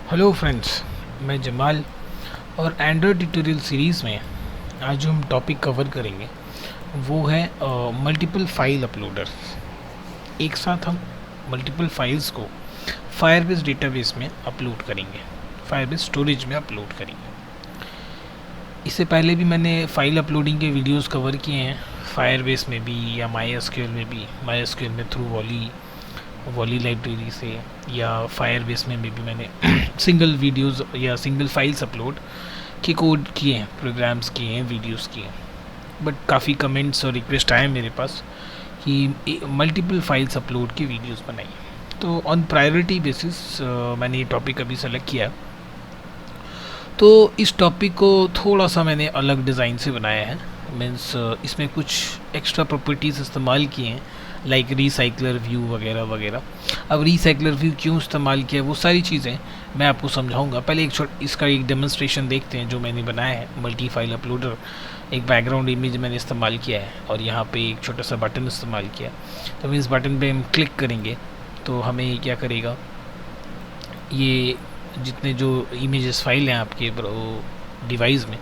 Hello friends, मैं जमाल। और Android tutorial series में आज जो हम टॉपिक कवर करेंगे वो है मल्टीपल फाइल अपलोडर। एक साथ हम मल्टीपल फाइल्स को फायरबेस डेटाबेस में अपलोड करेंगे, फायरबेस स्टोरेज में अपलोड करेंगे। इससे पहले भी मैंने फाइल अपलोडिंग के वीडियोस कवर किए हैं, फायरबेस में भी या माईएसक्यूएल में भी। माईएसक्यूएल में थ्रू वॉली लाइब्रेरी से, या फायरबेस में भी मैंने सिंगल वीडियोस या सिंगल फाइल्स अपलोड के कोड किए हैं, प्रोग्राम्स किए हैं, वीडियोस किए हैं। बट काफ़ी कमेंट्स और रिक्वेस्ट आए मेरे पास कि मल्टीपल फाइल्स अपलोड की वीडियोस बनाइए। तो ऑन प्रायोरिटी बेसिस मैंने ये टॉपिक अभी सेलेक्ट किया। तो इस टॉपिक को थोड़ा सा मैंने अलग डिज़ाइन से बनाया है। मीन्स इसमें कुछ एक्स्ट्रा प्रॉपर्टीज़ इस्तेमाल किए हैं, लाइक रीसाइक्लर व्यू वगैरह वगैरह। अब रीसाइक्लर व्यू क्यों इस्तेमाल किया, वो सारी चीज़ें मैं आपको समझाऊंगा। पहले इसका एक डेमोन्स्ट्रेशन देखते हैं जो मैंने बनाया है, मल्टी फाइल अपलोडर। एक बैकग्राउंड इमेज मैंने इस्तेमाल किया है और यहाँ पे एक छोटा सा बटन इस्तेमाल किया। तो इस बटन पे हम क्लिक करेंगे तो हमें क्या करेगा, ये जितने जो इमेजेस फाइल हैं आपके डिवाइस में,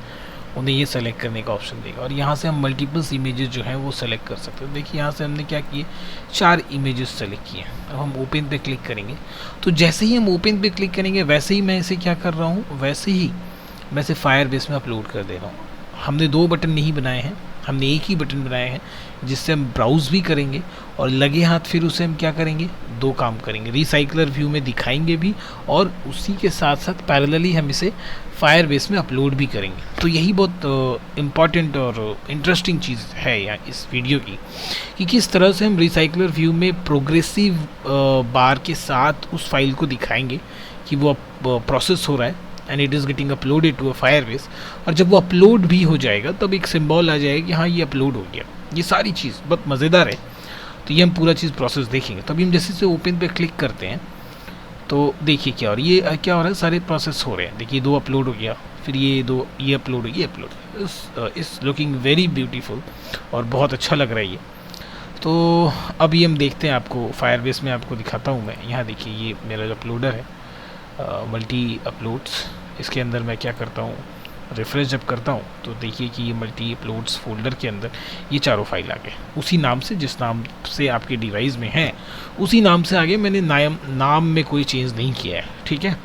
उन्हें ये सेलेक्ट करने का ऑप्शन देगा। और यहाँ से हम मल्टीपल्स इमेजेस जो हैं वो सेलेक्ट कर सकते हैं। देखिए यहाँ से हमने क्या किए, 4 इमेजेस सेलेक्ट किए। अब हम ओपन पे क्लिक करेंगे तो जैसे ही हम ओपन पे क्लिक करेंगे वैसे ही मैं इसे क्या कर रहा हूँ, वैसे ही मैं इसे फायरबेस में अपलोड कर दे रहा हूँ। हमने 2 बटन नहीं बनाए हैं, हमने एक ही बटन बनाए हैं जिससे हम ब्राउज़ भी करेंगे और लगे हाथ फिर उसे हम क्या करेंगे, 2 काम करेंगे। रिसाइक्लर व्यू में दिखाएंगे भी और उसी के साथ साथ पैरेलली हम इसे फायरबेस में अपलोड भी करेंगे। तो यही बहुत इम्पॉर्टेंट और इंटरेस्टिंग चीज़ है यहाँ इस वीडियो की, कि किस तरह से हम रिसाइक्लर व्यू में प्रोग्रेसिव बार के साथ उस फाइल को दिखाएंगे कि वो प्रोसेस हो रहा है and it is getting uploaded to a Firebase. और जब वो अपलोड भी हो जाएगा तब एक सिंबल आ जाएगा कि हाँ ये अपलोड हो गया। ये सारी चीज़ बहुत मज़ेदार है। तो ये हम पूरा चीज़ प्रोसेस देखेंगे। तभी हम जैसे से ओपन पे क्लिक करते हैं तो देखिए क्या हो रहा है, ये क्या हो रहा है, सारे प्रोसेस हो रहे हैं। देखिए 2 अपलोड हो गया, फिर ये 2, ये अपलोड हो, ये अपलोड। इस लुकिंग वेरी ब्यूटीफुल और बहुत अच्छा लग रहा है ये। तो अभी हम देखते हैं, आपको फायरबेस में आपको दिखाता हूँ मैं। यहाँ देखिए ये मेरा जो अपलोडर है, मल्टी अपलोड्स। इसके अंदर मैं क्या करता हूँ, रिफ्रेश जब करता हूँ तो देखिए कि ये मल्टी अपलोड्स फोल्डर के अंदर ये 4 फाइल आ गए, उसी नाम से जिस नाम से आपके डिवाइस में है उसी नाम से आगे। मैंने नाम में कोई चेंज नहीं किया है, ठीक है।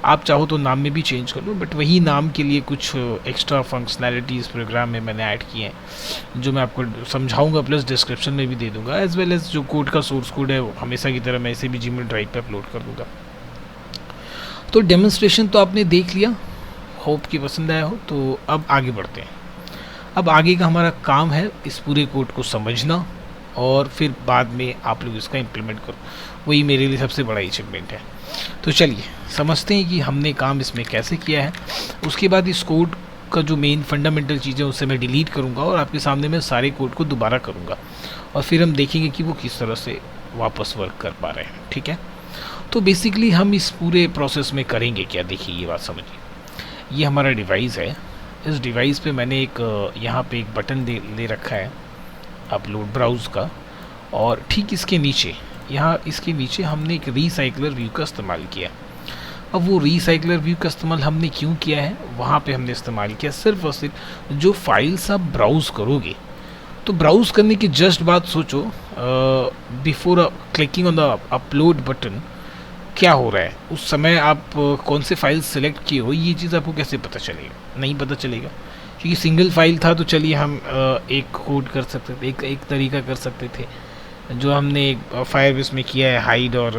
आप चाहो तो नाम में भी चेंज कर लो, बट वही नाम के लिए कुछ एक्स्ट्रा फंक्शनैलिटी इस प्रोग्राम में मैंने ऐड किए हैं जो मैं आपको समझाऊंगा, प्लस डिस्क्रिप्शन में भी दे दूंगा। एज वेल एज जो कोड का सोर्स कोड है हमेशा की तरह मैं इसे भी जीमेल ड्राइव पर अपलोड कर दूँगा। तो डेमोन्स्ट्रेशन तो आपने देख लिया, होप कि पसंद आया हो। तो अब आगे बढ़ते हैं। अब आगे का हमारा काम है इस पूरे कोड को समझना और फिर बाद में आप लोग इसका इम्प्लीमेंट करो। वही मेरे लिए सबसे बड़ा अचीवमेंट है। तो चलिए समझते हैं कि हमने काम इसमें कैसे किया है। उसके बाद इस कोड का जो मेन फंडामेंटल चीज़ें उससे मैं डिलीट करूँगा और आपके सामने मैं सारे कोड को दोबारा करूँगा और फिर हम देखेंगे कि वो किस तरह से वापस वर्क कर पा रहे हैं, ठीक है। तो बेसिकली हम इस पूरे प्रोसेस में करेंगे क्या, देखिए ये बात समझिए। ये हमारा डिवाइस है। इस डिवाइस पे मैंने एक यहाँ पे एक बटन ले रखा है अपलोड ब्राउज़ का, और ठीक इसके नीचे, यहाँ इसके नीचे हमने एक रीसाइक्लर व्यू का इस्तेमाल किया। अब वो रीसाइक्लर व्यू का इस्तेमाल हमने क्यों किया है, वहाँ पे हमने इस्तेमाल किया सिर्फ और सिर्फ जो फाइल्स आप ब्राउज़ करोगे, तो ब्राउज़ करने की जस्ट बात सोचो, before clicking on the upload button क्या हो रहा है, उस समय आप कौन से फाइल सेलेक्ट किए हो, ये चीज़ आपको कैसे पता चलेगा, नहीं पता चलेगा। क्योंकि सिंगल फाइल था तो चलिए हम एक कोड कर सकते थे, एक तरीका कर सकते थे जो हमने एक फायरबेस में किया है, हाइड और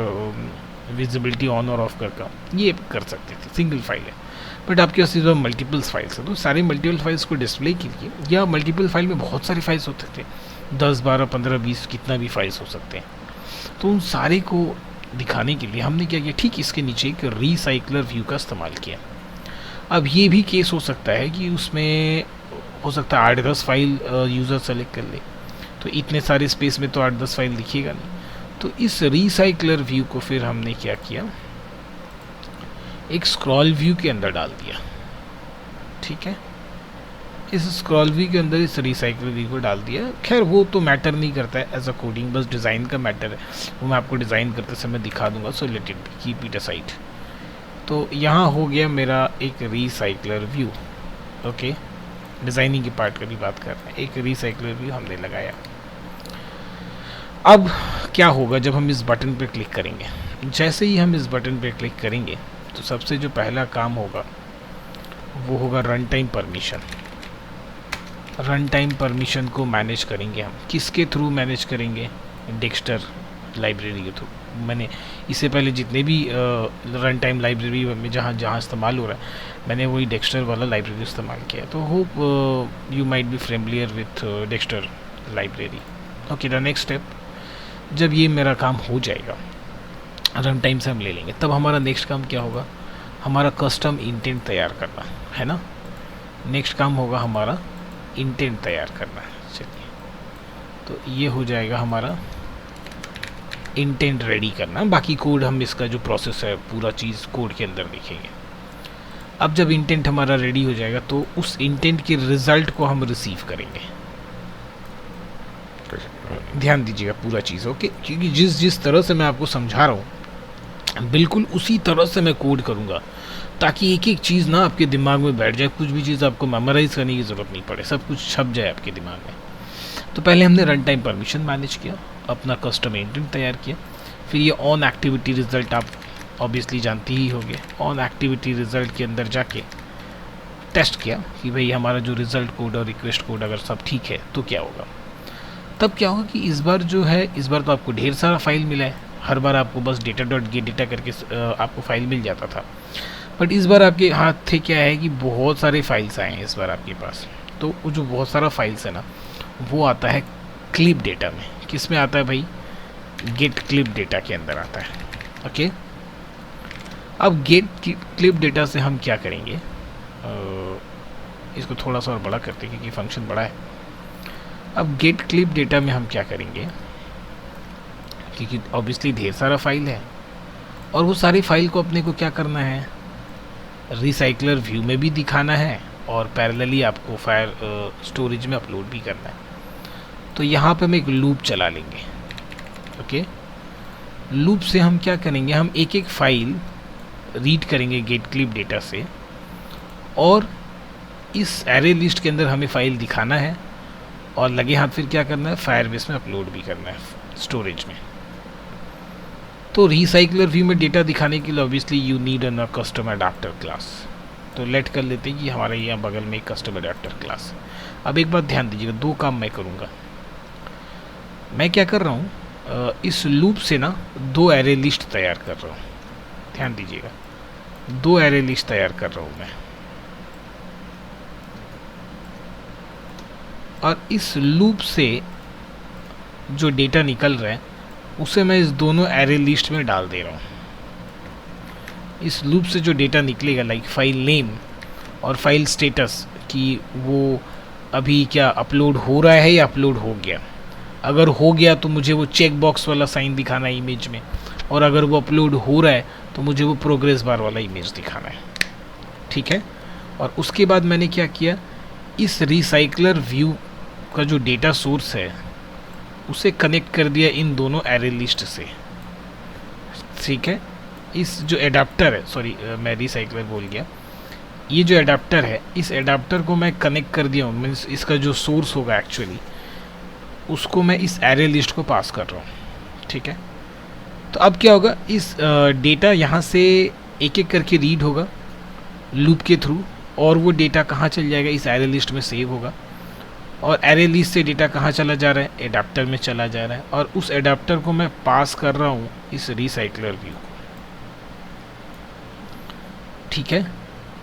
विजिबिलिटी ऑन और ऑफ करके, ये कर सकते थे, सिंगल फाइल है। बट आपके पास जो मल्टीपल्स फाइल्स है तो सारे मल्टीपल फाइल्स को डिस्प्ले के लिए, या मल्टीपल फाइल में बहुत सारे फाइल्स होते थे, 10, 12, 15, 20 कितना भी फाइल्स हो सकते हैं। तो उन सारे को दिखाने के लिए हमने क्या किया, ठीक इसके नीचे एक रीसाइक्लर व्यू का इस्तेमाल किया। अब ये भी केस हो सकता है कि उसमें हो सकता है 8-10 फाइल यूज़र सेलेक्ट कर ले, तो इतने सारे स्पेस में तो 8-10 फाइल दिखेगा नहीं। तो इस रीसाइक्लर व्यू को फिर हमने क्या किया, एक स्क्रॉल व्यू के अंदर डाल दिया, ठीक है। इस स्क्रॉल व्यू के अंदर इस रिसाइकल व्यू को डाल दिया। खैर वो तो मैटर नहीं करता है एज अ कोडिंग, बस डिज़ाइन का मैटर है, वो मैं आपको डिज़ाइन करते समय दिखा दूंगा। So let it keep it aside. तो यहाँ हो गया मेरा एक रिसाइकलर व्यू। ओके, डिज़ाइनिंग की पार्ट की भी बात कर रहे हैं, एक रिसाइकलर व्यू हमने लगाया। अब क्या होगा जब हम इस बटन पर क्लिक करेंगे? जैसे ही हम इस बटन पर क्लिक करेंगे तो सबसे जो पहला काम होगा वो होगा run time permission. Run time permission को मैनेज करेंगे हम। किसके थ्रू मैनेज करेंगे? डेक्स्टर लाइब्रेरी के थ्रू। मैंने इससे पहले जितने भी रन टाइम लाइब्रेरी में जहाँ जहाँ इस्तेमाल हो रहा है, मैंने वही डेक्स्टर वाला लाइब्रेरी इस्तेमाल किया। तो hope you might be familiar with Dexter library. Okay, the next step, जब ये मेरा काम हो जाएगा, रन टाइम से हम ले लेंगे, तब हमारा नेक्स्ट काम क्या होगा? हमारा कस्टम इंटेंट तैयार करना है ना। नेक्स्ट काम होगा हमारा इंटेंट तैयार करना। चलिए, तो ये हो जाएगा हमारा इंटेंट रेडी करना। बाकी कोड हम इसका जो प्रोसेस है पूरा चीज़ कोड के अंदर देखेंगे। अब जब इंटेंट हमारा रेडी हो जाएगा तो उस इंटेंट के रिज़ल्ट को हम रिसीव करेंगे। ध्यान दीजिएगा पूरा चीज़, ओके, क्योंकि जिस तरह से मैं आपको समझा रहा हूँ बिल्कुल उसी तरह से मैं कोड करूँगा, ताकि एक एक चीज़ ना आपके दिमाग में बैठ जाए, कुछ भी चीज़ आपको मेमोराइज़ करने की ज़रूरत नहीं पड़े, सब कुछ छप जाए आपके दिमाग में। तो पहले हमने रन टाइम परमिशन मैनेज किया, अपना कस्टम इंटेंट तैयार किया, फिर ये ऑन एक्टिविटी रिज़ल्ट आप ऑब्वियसली जानते ही होंगे। ऑन एक्टिविटी रिज़ल्ट के अंदर जाके टेस्ट किया कि भाई हमारा जो रिज़ल्ट कोड और रिक्वेस्ट कोड अगर सब ठीक है तो क्या होगा। तब क्या होगा कि इस बार जो है, इस बार तो आपको ढेर सारा फाइल मिला है। हर बार आपको बस डेटा डॉट गेट डेटा करके आपको फाइल मिल जाता था, बट इस बार आपके हाथ थे क्या है कि बहुत सारे फाइल्स आए हैं इस बार आपके पास। तो वो जो बहुत सारा फाइल्स है ना, वो आता है क्लिप डेटा में। किस में आता है भाई? गेट क्लिप डेटा के अंदर आता है। ओके, अब गेट क्लिप डेटा से हम क्या करेंगे? इसको थोड़ा सा और बड़ा करते हैं क्योंकि फंक्शन बड़ा है। अब गेट क्लिप डेटा में हम क्या करेंगे, क्योंकि ऑब्वियसली ढेर सारा फाइल है और वो सारी फाइल को अपने को क्या करना है? रिसाइकलर व्यू में भी दिखाना है और पैरेलली आपको फायर स्टोरेज में अपलोड भी करना है। तो यहाँ पे हम एक लूप चला लेंगे। ओके, लूप से हम क्या करेंगे? हम एक एक फाइल रीड करेंगे गेट क्लिप डेटा से, और इस एरे लिस्ट के अंदर हमें फाइल दिखाना है और लगे हाथ फिर क्या करना है? फायरबेस में अपलोड भी करना है स्टोरेज में। तो रिसाइकलर व्यू में डेटा दिखाने के लिए obviously you need a custom adapter class. तो लेट कर लेते हैं कि हमारे यहाँ बगल में एक कस्टम अडाप्टर क्लास। अब एक बात ध्यान दीजिएगा, दो काम मैं करूँगा। मैं क्या कर रहा हूँ, इस लूप से ना दो एरे लिस्ट तैयार कर रहा हूँ। ध्यान दीजिएगा, दो एरे लिस्ट तैयार कर रहा हूँ मैं, और इस लूप से जो डेटा निकल रहा है उसे मैं इस दोनों एरे लिस्ट में डाल दे रहा हूँ। इस लूप से जो डेटा निकलेगा, लाइक फाइल नेम और फाइल स्टेटस, कि वो अभी क्या अपलोड हो रहा है या अपलोड हो गया। अगर हो गया तो मुझे वो चेक बॉक्स वाला साइन दिखाना है इमेज में, और अगर वो अपलोड हो रहा है तो मुझे वो प्रोग्रेस बार वाला इमेज दिखाना है। ठीक है, और उसके बाद मैंने क्या किया, इस रिसाइकलर व्यू का जो डेटा सोर्स है उसे कनेक्ट कर दिया इन दोनों एरे लिस्ट से। ठीक है, इस जो एडाप्टर है, सॉरी मैं रिसाइकलर बोल गया, ये जो एडाप्टर है, इस एडाप्टर को मैं कनेक्ट कर दिया हूँ। मीन्स इसका जो सोर्स होगा एक्चुअली उसको मैं इस एरे लिस्ट को पास कर रहा हूँ। ठीक है, तो अब क्या होगा, इस डेटा यहाँ से एक एक करके रीड होगा लूप के थ्रू, और वो डेटा कहाँ चल जाएगा? इस एरे लिस्ट में सेव होगा, और एरे लिस्ट से डेटा कहाँ चला जा रहा है? एडाप्टर में चला जा रहा है, और उस एडाप्टर को मैं पास कर रहा हूँ इस रिसाइकलर व्यू को। ठीक है,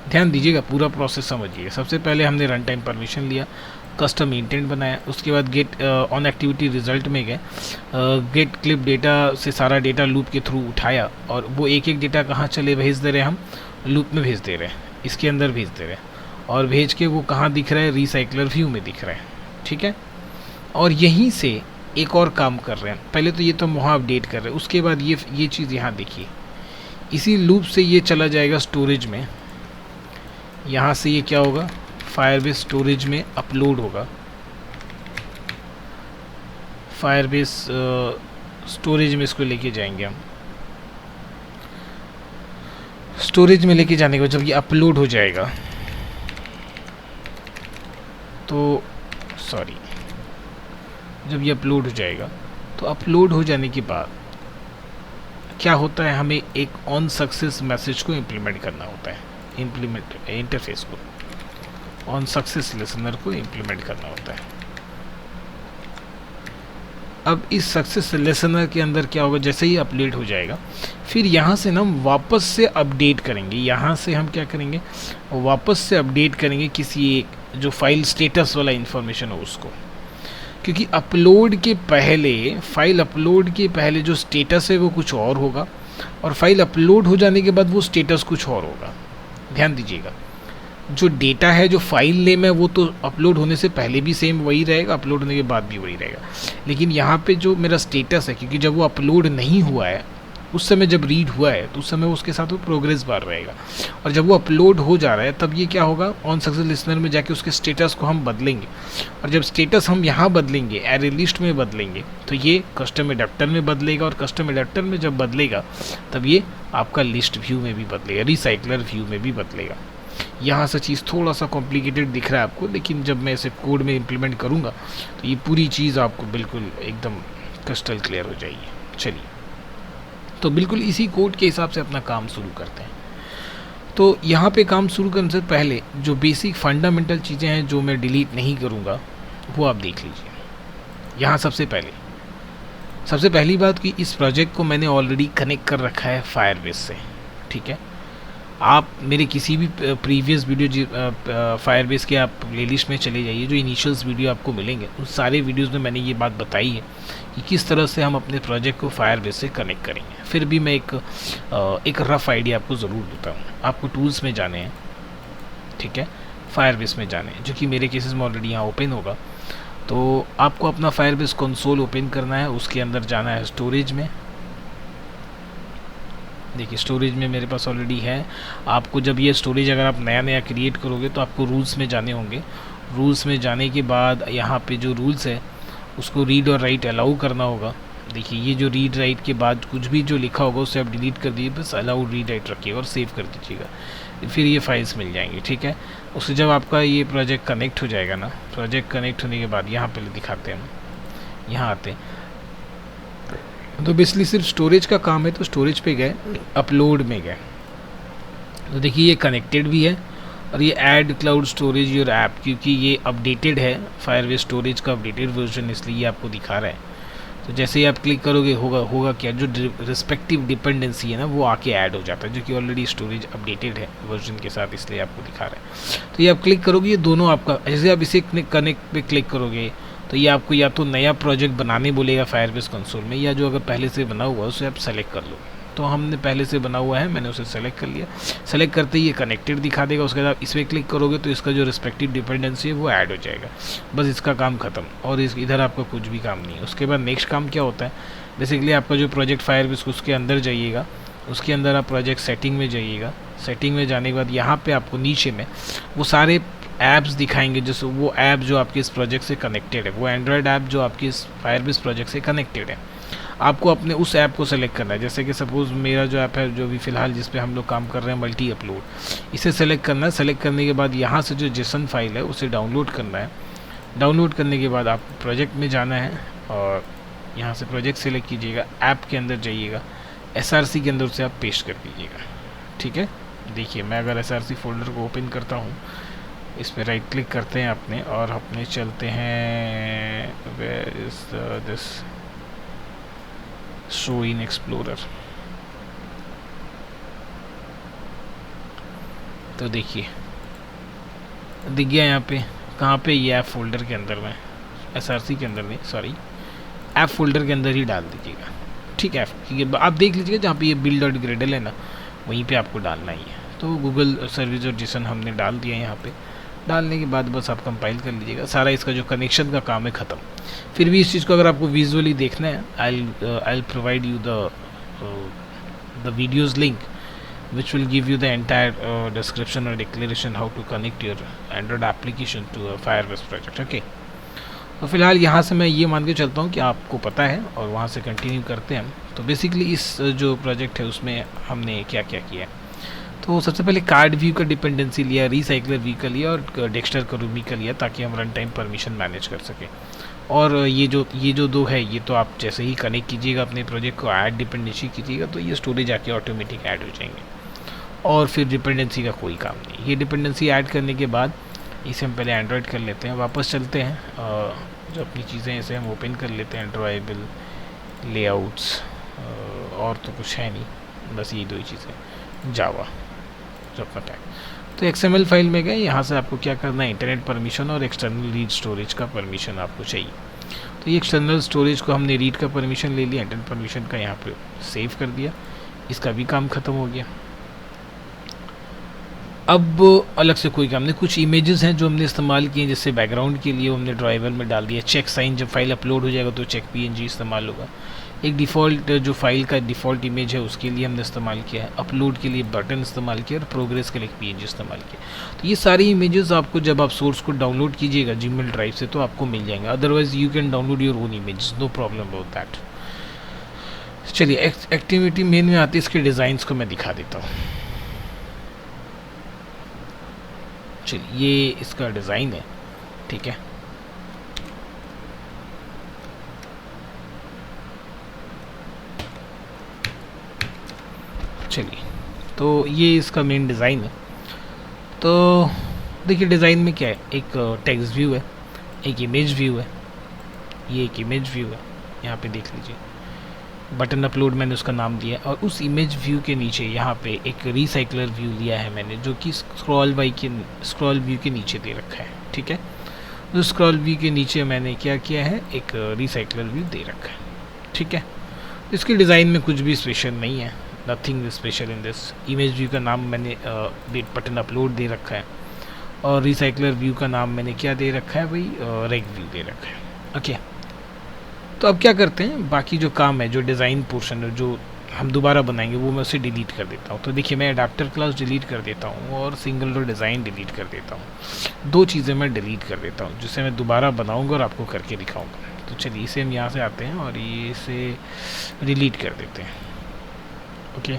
ध्यान दीजिएगा, पूरा प्रोसेस समझिए। सबसे पहले हमने रन टाइम परमिशन लिया, कस्टम इंटेंट बनाया, उसके बाद गेट ऑन एक्टिविटी रिजल्ट में गए, गेट क्लिप डेटा से सारा डेटा लूप के थ्रू उठाया, और वो एक एक डेटा कहाँ चले भेज दे रहे हैं? हम लूप में भेज दे रहे हैं, इसके अंदर भेज दे रहे हैं, और भेज के वो कहाँ दिख रहा है? रिसाइकलर व्यू में दिख रहा है। ठीक है, और यहीं से एक और काम कर रहे हैं। पहले तो ये तो वहाँ अपडेट कर रहे हैं, उसके बाद ये चीज़ यहाँ देखिए, इसी लूप से ये चला जाएगा स्टोरेज में। यहाँ से ये क्या होगा? फायरबेस स्टोरेज में अपलोड होगा। फायरबेस स्टोरेज में इसको लेके जाएंगे हम। स्टोरेज में लेके जाने के बाद जब ये अपलोड हो जाएगा तो जब ये अपलोड हो जाएगा तो अपलोड हो जाने के बाद क्या होता है, हमें एक ऑन सक्सेस मैसेज को इम्प्लीमेंट करना होता है, इंटरफेस को ऑन सक्सेस लिसनर को इम्प्लीमेंट करना होता है। अब इस सक्सेस लिसनर के अंदर क्या होगा, जैसे ही अपडेट हो जाएगा फिर यहाँ से ना हम वापस से अपडेट करेंगे, यहाँ से हम क्या करेंगे, वापस से अपडेट करेंगे किसी एक जो फाइल स्टेटस वाला इंफॉर्मेशन हो उसको, क्योंकि अपलोड के पहले, फाइल अपलोड के पहले जो स्टेटस है वो कुछ और होगा और फाइल अपलोड हो जाने के बाद वो स्टेटस कुछ और होगा। ध्यान दीजिएगा, जो डेटा है, जो फाइल नेम है, वो तो अपलोड होने से पहले भी सेम वही रहेगा, अपलोड होने के बाद भी वही रहेगा, लेकिन यहाँ पे जो मेरा स्टेटस है, क्योंकि जब वो अपलोड नहीं हुआ है उस समय जब रीड हुआ है तो उस समय उसके साथ वो प्रोग्रेस बार रहेगा, और जब वो अपलोड हो जा रहा है तब ये क्या होगा, ऑन सक्सेस लिसनर में जाके उसके स्टेटस को हम बदलेंगे, और जब स्टेटस हम यहाँ बदलेंगे, एरे लिस्ट में बदलेंगे, तो ये कस्टम एडाप्टर में बदलेगा, और कस्टम एडाप्टर में जब बदलेगा तब ये आपका लिस्ट व्यू में भी बदलेगा, रिसाइकलर व्यू में भी बदलेगा। यहाँ से चीज़ थोड़ा सा कॉम्प्लिकेटेड दिख रहा है आपको, लेकिन जब मैं इसे कोड में इम्प्लीमेंट करूँगा तो ये पूरी चीज़ आपको बिल्कुल एकदम क्रिस्टल क्लियर हो जाएगी। चलिए, तो बिल्कुल इसी कोड के हिसाब से अपना काम शुरू करते हैं। तो यहाँ पे काम शुरू करने से पहले जो बेसिक फंडामेंटल चीज़ें हैं जो मैं डिलीट नहीं करूँगा वो आप देख लीजिए। यहाँ सबसे पहली बात कि इस प्रोजेक्ट को मैंने ऑलरेडी कनेक्ट कर रखा है फायरबेस से। ठीक है, आप मेरे किसी भी प्रीवियस वीडियो फायरबेस के आप प्लेलिस्ट में चले जाइए, जो इनिशियल्स वीडियो आपको मिलेंगे उन सारे वीडियोस में मैंने ये बात बताई है कि किस तरह से हम अपने प्रोजेक्ट को फायरबेस से कनेक्ट करेंगे। फिर भी मैं एक रफ़ आइडिया आपको ज़रूर देता हूँ। आपको टूल्स में जाने हैं, ठीक है, फायरबेस में जाने हैं, जो कि मेरे केसेस में ऑलरेडी यहाँ ओपन होगा। तो आपको अपना फायरबेस कंसोल ओपन करना है, उसके अंदर जाना है स्टोरेज में। देखिए स्टोरेज में मेरे पास ऑलरेडी है। आपको जब ये स्टोरेज अगर आप नया क्रिएट करोगे तो आपको रूल्स में जाने होंगे। रूल्स में जाने के बाद यहाँ पे जो रूल्स है उसको रीड और राइट अलाउ करना होगा। देखिए ये जो रीड राइट के बाद कुछ भी जो लिखा होगा उसे आप डिलीट कर दीजिए, बस अलाउ रीड राइट रखिएगा और सेव कर दीजिएगा, फिर ये फाइल्स मिल जाएंगी। ठीक है, उससे जब आपका ये प्रोजेक्ट कनेक्ट हो जाएगा ना, प्रोजेक्ट कनेक्ट होने के बाद यहाँ पहले दिखाते हैं हम, यहाँ आते हैं तो बेसिकली सिर्फ स्टोरेज का काम है। तो स्टोरेज पे गए, अपलोड में गए, तो देखिए ये कनेक्टेड भी है और ये add cloud storage your app, क्योंकि ये अपडेटेड है, फायरबेस स्टोरेज का अपडेटेड वर्जन, इसलिए ये आपको दिखा रहा है। तो जैसे ही आप क्लिक करोगे होगा क्या, जो रिस्पेक्टिव डिपेंडेंसी है ना वो आके ऐड हो जाता है, जो कि ऑलरेडी स्टोरेज अपडेटेड है वर्जन के साथ, इसलिए आपको दिखा रहा है। तो ये आप क्लिक करोगे, ये दोनों आपका, जैसे आप इसे कनेक्ट पे क्लिक करोगे तो ये आपको या तो नया प्रोजेक्ट बनाने बोलेगा फायरबेस कंसोल में, या जो अगर पहले से बना हुआ है उसे आप सेलेक्ट कर लो। तो हमने पहले से बना हुआ है, मैंने उसे सेलेक्ट कर लिया। सेलेक्ट करते ही ये कनेक्टेड दिखा देगा, उसके बाद इस पर क्लिक करोगे तो इसका जो रिस्पेक्टिव डिपेंडेंसी है वो ऐड हो जाएगा, बस इसका काम खत्म, और इधर आपका कुछ भी काम नहीं है। उसके बाद नेक्स्ट काम क्या होता है, बेसिकली आपका जो प्रोजेक्ट फायरबेस उसके अंदर जाइएगा, उसके अंदर आप प्रोजेक्ट सेटिंग में जाइएगा। सेटिंग में जाने के बाद यहाँ पर आपको नीचे में वो सारे ऐप्स दिखाएंगे, जैसे वो ऐप जो आपके इस प्रोजेक्ट से कनेक्टेड है, वो एंड्रॉयड ऐप जो आपके इस फायरबेस प्रोजेक्ट से कनेक्टेड है। आपको अपने उस ऐप को सेलेक्ट करना है, जैसे कि सपोज़ मेरा जो ऐप है जो भी फ़िलहाल जिस पे हम लोग काम कर रहे हैं, मल्टी अपलोड, इसे सेलेक्ट करना है। सेलेक्ट करने के बाद यहाँ से जो जेसन फाइल है उसे डाउनलोड करना है। डाउनलोड करने के बाद आप प्रोजेक्ट में जाना है और यहाँ से प्रोजेक्ट सेलेक्ट कीजिएगा, ऐप के अंदर जाइएगा, SRC के अंदर उसे आप पेस्ट कर दीजिएगा। ठीक है, देखिए मैं अगर SRC फोल्डर को ओपन करता हूँ, इस पर राइट क्लिक करते हैं अपने, और अपने चलते हैं where is this show in explorer. तो देखिए दिख गया यहाँ पे, कहाँ पे, ये ऐप फोल्डर के अंदर में, SRC के अंदर नहीं, सॉरी ऐप फोल्डर के अंदर ही डाल दीजिएगा। ठीक है, क्योंकि आप देख लीजिएगा जहाँ पे ये बिल्ड डॉट ग्रेडल है ना, वहीं पे आपको डालना ही है। तो गूगल सर्विस और जेसन हमने डाल दिया यहाँ पे। डालने के बाद बस आप कंपाइल कर लीजिएगा, सारा इसका जो कनेक्शन का काम है ख़त्म। फिर भी इस चीज़ को अगर आपको विजुअली देखना है, I provide you the videos link which will give you the entire description or declaration how to connect your Android application to a Firebase project. Okay, तो फिलहाल यहाँ से मैं ये मान के चलता हूँ कि आपको पता है, और वहाँ से कंटिन्यू करते हैं हम। तो बेसिकली इस जो प्रोजेक्ट है उसमें हमने क्या क्या किया है, तो सबसे पहले कार्ड व्यू का डिपेंडेंसी लिया, रिसाइकलर व्यू का लिया और डेक्स्टर करूबी का लिया, ताकि हम रन टाइम परमिशन मैनेज कर सकें। और ये जो दो है, ये तो आप जैसे ही कनेक्ट कीजिएगा अपने प्रोजेक्ट को, ऐड डिपेंडेंसी कीजिएगा, तो ये स्टोरेज आके ऑटोमेटिक ऐड हो जाएंगे और फिर डिपेंडेंसी का कोई काम नहीं। ये डिपेंडेंसी ऐड करने के बाद इसे हम पहले एंड्रॉयड कर लेते हैं, वापस चलते हैं जो अपनी चीज़ें इसे हम ओपन कर लेते हैं, ड्राइबल, लेआउट्स, और तो कुछ है नहीं, बस ये दो ही चीज़ें, जावा जो अपना टैग। तो XML फाइल में गए, यहाँ से आपको क्या करना है, इंटरनेट परमिशन और एक्सटर्नल रीड स्टोरेज का परमिशन आपको चाहिए। तो ये एक्सटर्नल स्टोरेज को हमने रीड का परमिशन ले लिया, इंटरनल परमिशन का यहाँ पे सेव कर दिया, इसका भी काम ख़त्म हो गया। अब अलग से कोई काम नहीं। कुछ इमेजेस हैं जो हमने इस्तेमाल किए, जैसे बैकग्राउंड के लिए हमने ड्राइवर में डाल दिया, चेक साइन, जब फाइल अपलोड हो जाएगा तो चेक PNG इस्तेमाल होगा। एक डिफ़ॉल्ट जो फाइल का डिफ़ॉल्ट इमेज है उसके लिए हमने इस्तेमाल किया है, अपलोड के लिए बटन इस्तेमाल किया और प्रोग्रेस के लिए PNG इस्तेमाल किया। तो ये सारी इमेजेस आपको जब आप सोर्स को डाउनलोड कीजिएगा जीमेल ड्राइव से तो आपको मिल जाएंगे, otherwise you can download your own image, no problem about that. चलिए एक्टिविटी मेन में आती है, इसके डिज़ाइंस को मैं दिखा देता हूँ। चलिए ये इसका डिज़ाइन है, ठीक है। चलिए तो ये इसका मेन डिज़ाइन है। तो देखिए डिज़ाइन में क्या है, एक टेक्स्ट व्यू है, एक इमेज व्यू है, ये एक इमेज व्यू है, यहाँ पे देख लीजिए, बटन अपलोड मैंने उसका नाम दिया, और उस इमेज व्यू के नीचे यहाँ पे एक रिसाइकलर व्यू लिया है मैंने, जो कि स्क्रॉल व्यू के नीचे दे रखा है, ठीक है। तो स्क्रॉल व्यू के नीचे मैंने क्या किया है, एक रिसाइकलर व्यू दे रखा है, ठीक है। इसके डिज़ाइन में कुछ भी स्पेशल नहीं है, nothing special in this. Image view का नाम मैंने बटन अपलोड दे रखा है, और रिसाइकलर व्यू का नाम मैंने क्या दे रखा है भाई, रेक व्यू दे रखा है, ओके। तो अब क्या करते हैं, बाकी जो काम है, जो डिज़ाइन पोर्शन है जो हम दोबारा बनाएंगे, वो मैं उसे डिलीट कर देता हूँ। तो देखिए मैं अडाप्टर क्लास डिलीट कर देता हूँ और सिंगल रो डिज़ाइन डिलीट कर देता हूँ, दो चीज़ें मैं डिलीट कर देता हूँ जिसे मैं दोबारा बनाऊँगा और आपको करके दिखाऊँगा। तो चलिए इसे हम यहाँ से आते हैं और ये इसे डिलीट कर देते हैं, okay.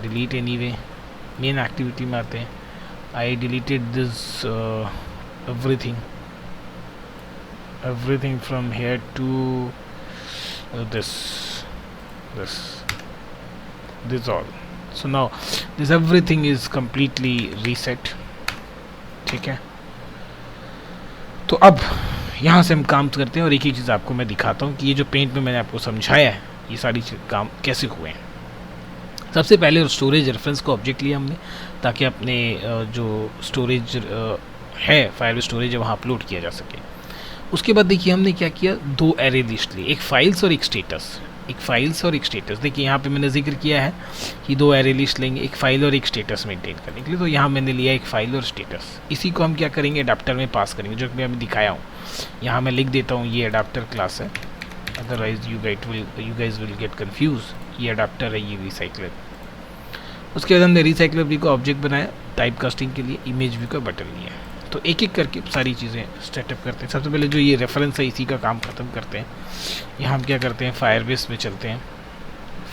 Delete anyway, main activity में आते हैं। आई deleted this everything from here to this all. So now this everything is completely reset, ठीक है। तो अब यहाँ से हम काम करते हैं और एक ही चीज़ आपको मैं दिखाता हूँ कि ये जो पेंट में मैंने आपको समझाया है, ये सारी काम कैसे हुए हैं। सबसे पहले स्टोरेज रेफरेंस को ऑब्जेक्ट लिया हमने, ताकि अपने जो स्टोरेज है, फाइल स्टोरेज है, वहाँ अपलोड किया जा सके। उसके बाद देखिए हमने क्या किया, दो एरे लिस्ट ली, एक फाइल्स और एक स्टेटस। देखिए यहाँ पे मैंने जिक्र किया है कि दो एरे लिस्ट लेंगे, एक फाइल और एक स्टेटस मेंटेन करने के लिए। तो यहाँ मैंने लिया एक फाइल और स्टेटस, इसी को हम क्या करेंगे, अडाप्टर में पास करेंगे, जो मैं अभी दिखाया हूँ। यहाँ मैं लिख देता हूँ ये अडाप्टर क्लास है, otherwise you guys will get confuse, ये अडाप्टर है, ये रिसाइकलर। उसके बाद हमने रिसाइकलर व्यू का ऑब्जेक्ट बनाया टाइप कास्टिंग के लिए, इमेज व्यू का बटन लिया। तो एक एक करके सारी चीज़ें सेटअप करते हैं। सबसे पहले जो ये रेफरेंस है, इसी का काम ख़त्म करते हैं। यहाँ हम क्या करते हैं, फायरबेस में चलते हैं,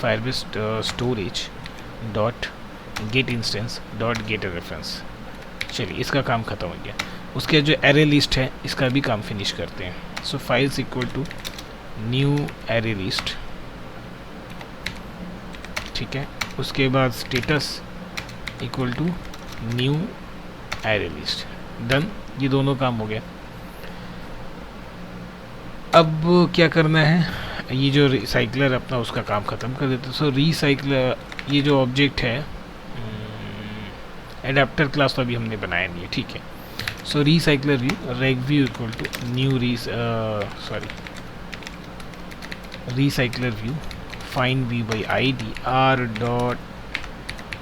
Firebase storage dot gate instance dot gate reference. चलिए इसका काम ख़त्म हो गया। उसके जो एरे लिस्ट है, इसका भी काम फिनिश करते हैं। So files equal to new array list, ठीक है। उसके बाद status equal to new array list, done. ये दोनों काम हो गया। अब क्या करना है, ये जो रिसाइकलर अपना उसका काम ख़त्म कर देते हैं। सो रिसाइकलर, ये जो ऑब्जेक्ट है, एडाप्टर क्लास तो अभी हमने बनाया नहीं है, ठीक है। So recycler view, rec view equal to new recycler view, find view by ID, r dot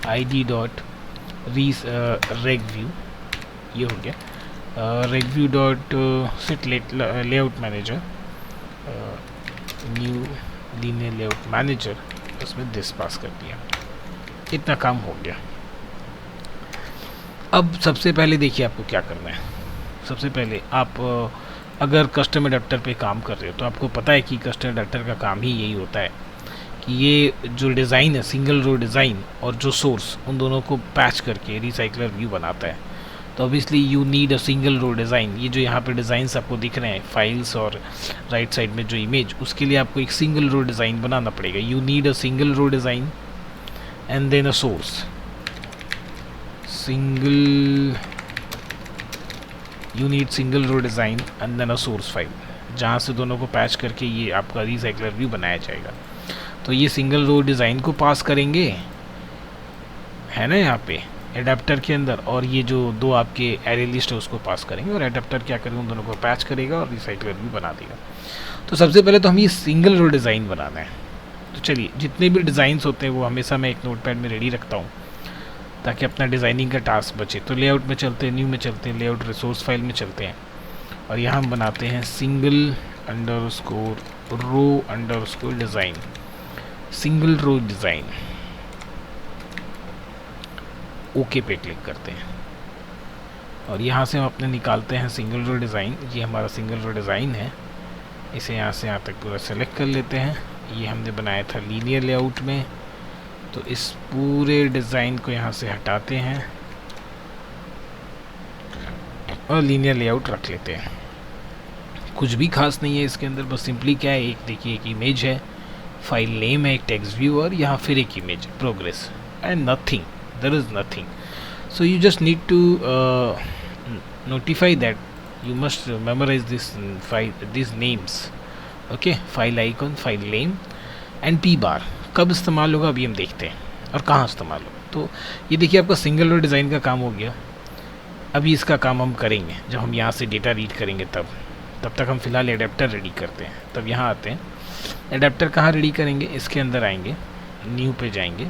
ID dot rec view, ये हो गया। Rec view dot set layout manager, new linear layout manager, उसमें दिस पास कर दिया। इतना काम हो गया। अब सबसे पहले देखिए आपको क्या करना है। सबसे पहले आप अगर कस्टम अडाप्टर पे काम कर रहे हो तो आपको पता है कि कस्टम अडाप्टर का काम ही यही होता है कि ये जो डिज़ाइन है सिंगल रो डिज़ाइन और जो सोर्स, उन दोनों को पैच करके रिसाइकलर व्यू बनाता है। तो obviously you need a single row design. ये जो यहाँ पे डिज़ाइंस आपको दिख रहे हैं फाइल्स और राइट साइड में जो इमेज, उसके लिए आपको एक सिंगल रो डिज़ाइन बनाना पड़ेगा। You need a single row design and then a source, you need single row design and then a source file, जहाँ से दोनों को पैच करके ये आपका रिसाइकलर व्यू बनाया जाएगा। तो ये सिंगल रो डिज़ाइन को पास करेंगे, है ना, यहाँ पे एडाप्टर के अंदर, और ये जो दो आपके एरे लिस्ट है उसको पास करेंगे, और एडाप्टर क्या करेगा, उन दोनों को पैच करेगा और रिसाइकलर भी बना देगा। तो सबसे पहले तो हम ये सिंगल रो डिज़ाइन बनाना है। तो चलिए, जितने भी डिज़ाइंस होते हैं वो हमेशा मैं एक नोटपैड में रेडी रखता हूँ ताकि अपना डिज़ाइनिंग का टास्क बचे। तो लेआउट में चलते हैं, न्यू में चलते हैं, लेआउट रिसोर्स फाइल में चलते हैं, और यहाँ हम बनाते हैं single underscore row underscore design, single row design. Okay पे क्लिक करते हैं और यहाँ से हम अपने निकालते हैं सिंगल रो डिज़ाइन। ये हमारा सिंगल रो डिज़ाइन है, इसे यहाँ से यहाँ तक पूरा सेलेक्ट कर लेते हैं। ये हमने बनाया था लीनियर लेआउट में, तो इस पूरे डिज़ाइन को यहाँ से हटाते हैं और लीनियर लेआउट रख लेते हैं। कुछ भी खास नहीं है इसके अंदर, बस सिंपली क्या है, एक देखिए एक इमेज है, फाइल नेम है, एक टेक्स्ट व्यू, और यहाँ फिर एक image progress, and nothing, there is nothing. So you just need to notify that you must memorize this file, these names. Okay, file icon, file name and p bar कब इस्तेमाल होगा अभी हम देखते हैं, और कहाँ इस्तेमाल होगा। तो ये देखिए आपका सिंगल रो डिज़ाइन का काम हो गया। अभी इसका काम हम करेंगे जब हम यहाँ से डेटा रीड करेंगे, तब तक हम फिलहाल एडेप्टर रेडी करते हैं। तब यहाँ आते हैं, एडेप्टर कहाँ रेडी करेंगे, इसके अंदर आएंगे, न्यू पे जाएंगे,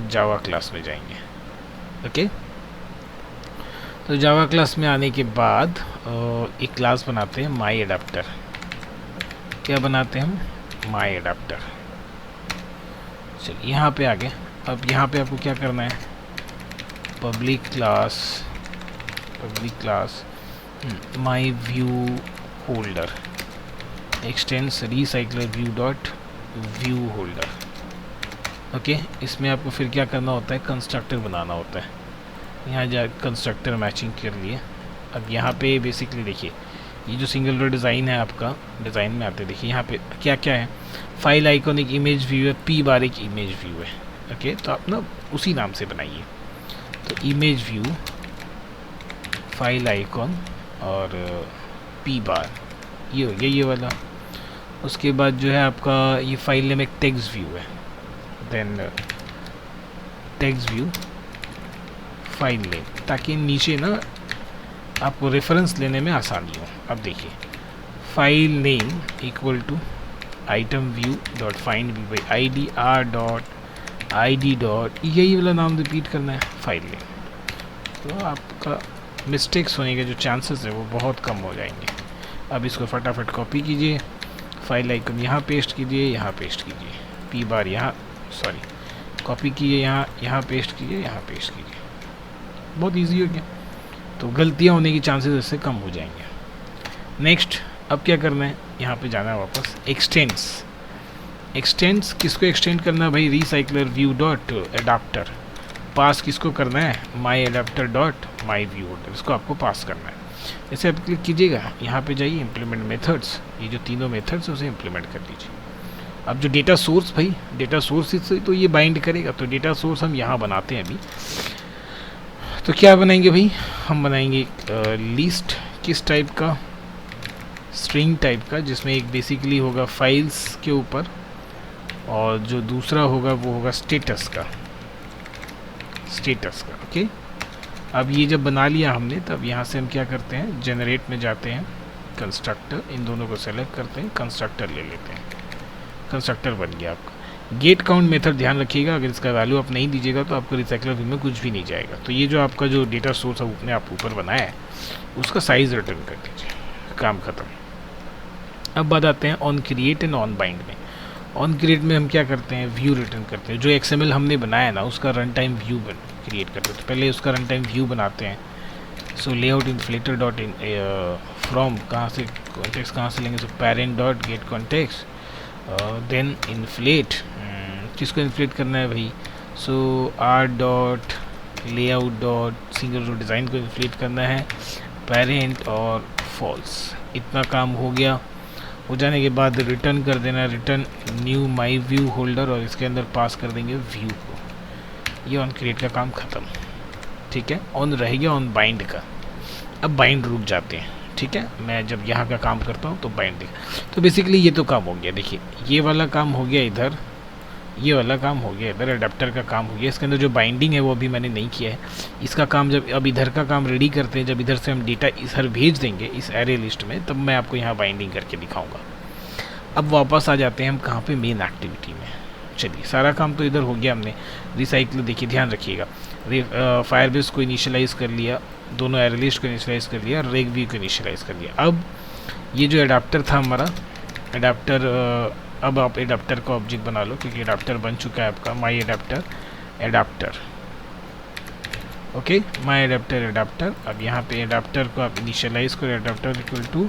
जावा क्लास में जाएंगे। ओके, तो जावा क्लास में आने के बाद एक क्लास बनाते हैं माई एडाप्टर। क्या बनाते हैं हम, माई एडाप्टर। चलिए यहाँ पे आ गए। अब यहाँ पे आपको क्या करना है, public class my view holder expanse recycler view dot view holder. Okay, इसमें आपको फिर क्या करना होता है, कंस्ट्रक्टर बनाना होता है। यहाँ जा कंस्ट्रक्टर मैचिंग कर लिए। अब यहाँ पे बेसिकली देखिए, ये जो सिंगल रो डिज़ाइन है आपका, डिज़ाइन में आते देखिए यहाँ पे क्या क्या है, फाइल आइकॉन एक इमेज व्यू है, पी बार एक इमेज व्यू है। ओके, तो आप ना उसी नाम से बनाइए। तो इमेज व्यू, फाइल आइकॉन और पी बार, ये हो गया ये वाला। उसके बाद जो है आपका ये फाइल नेम एक टेक्स्ट व्यू है, then text view file name, ताकि नीचे ना आपको रेफरेंस लेने में आसानी हो। अब देखिए, file name equal to item view dot find view by I D R dot I D dot, यही वाला नाम रिपीट करना है, फाइल नेम। तो आपका मिस्टेक्स होने के जो चांसेस है वो बहुत कम हो जाएंगे। अब इसको फटाफट कॉपी कीजिए, फाइल आइकन यहाँ पेस्ट कीजिए, यहाँ पेस्ट कीजिए, पी बार यहाँ, सॉरी कॉपी कीजिए, यहाँ पेस्ट कीजिए, यहाँ पेस्ट कीजिए। बहुत इजी हो गया, तो गलतियाँ होने की चांसेस इससे कम हो जाएंगे। नेक्स्ट, अब क्या करना है, यहाँ पे जाना है वापस, एक्सटेंड्स किसको एक्सटेंड करना है भाई, recycler view dot adapter. Pass किसको करना है, my adapter dot my view holder, इसको आपको पास करना है। जैसे आप क्लिक कीजिएगा, यहाँ पे जाइए इम्प्लीमेंट मेथड्स, ये जो तीनों मेथड्स उसे इम्प्लीमेंट कर दीजिए। अब जो डेटा सोर्स, भाई डेटा सोर्स से तो ये बाइंड करेगा, तो डेटा सोर्स हम यहाँ बनाते हैं अभी। तो क्या बनाएंगे भाई, हम बनाएंगे लिस्ट, किस टाइप का, स्ट्रिंग टाइप का, जिसमें एक बेसिकली होगा फाइल्स के ऊपर, और जो दूसरा होगा वो होगा स्टेटस का। ओके, अब ये जब बना लिया हमने, तब यहाँ से हम क्या करते हैं, जनरेट में जाते हैं, कंस्ट्रक्टर, इन दोनों को सेलेक्ट करते हैं, कंस्ट्रक्टर ले लेते हैं। कंस्ट्रक्टर बन गया आपका। गेट काउंट मेथड ध्यान रखिएगा, अगर इसका वैल्यू आप नहीं दीजिएगा तो आपको रिसाइकलर व्यू में कुछ भी नहीं जाएगा। तो ये जो आपका जो डेटा सोर्स है उसने आप ऊपर बनाया है, उसका साइज़ रिटर्न कर दीजिए, काम ख़त्म। अब बात आते हैं on create and on bind में। ऑन क्रिएट में हम क्या करते हैं, व्यू रिटर्न करते हैं। जो XML हमने बनाया ना, उसका रन टाइम व्यू क्रिएट करते हैं। तो पहले उसका रन टाइम व्यू बनाते हैं। So layout inflater dot in from, कहाँ से कॉन्टेक्स्ट कहाँ से लेंगे, so parent dot get context, then inflate किसको इन्फ्लेट करना है भाई, so R dot layout dot single row design को इन्फ्लेट करना है, पेरेंट और फॉल्स। इतना काम हो गया। हो जाने के बाद रिटर्न कर देना, return knew my view holder, और इसके अंदर पास कर देंगे व्यू को। ये ऑन क्रिएट का काम ख़त्म। ठीक है, ऑन रह गया ऑन बाइंड का। अब बाइंड रुक जाते हैं। ठीक है, मैं जब यहाँ का काम करता हूँ तो बाइंड देख, तो बेसिकली ये तो काम हो गया। देखिए ये वाला काम हो गया इधर, ये वाला काम हो गया इधर, अडेप्टर का काम हो गया। इसके अंदर जो बाइंडिंग है वो अभी मैंने नहीं किया है। इसका काम जब अब इधर का काम रेडी करते हैं, जब इधर से हम डेटा इधर भेज देंगे इस एरे लिस्ट में, तब मैं आपको यहाँ बाइंडिंग करके दिखाऊंगा। अब वापस आ जाते हैं हम कहाँ पे, मेन एक्टिविटी में। चलिए सारा काम तो इधर हो गया हमने। रिसाइकल देखिए, ध्यान रखिएगा, फायरबेस को इनिशियलाइज़ कर लिया, दोनों एरे लिस्ट को इनिशियलाइज़ कर लिया, रेग व्यू को इनिशियलाइज़ कर लिया। अब ये जो एडाप्टर था हमारा, एडाप्टर, अब आप एडाप्टर का ऑब्जेक्ट बना लो, क्योंकि एडाप्टर बन चुका है आपका my adapter adapter. Okay, my adapter adapter. अब यहाँ पे एडाप्टर को आप इनिशियलाइज़ करो, adapter equal to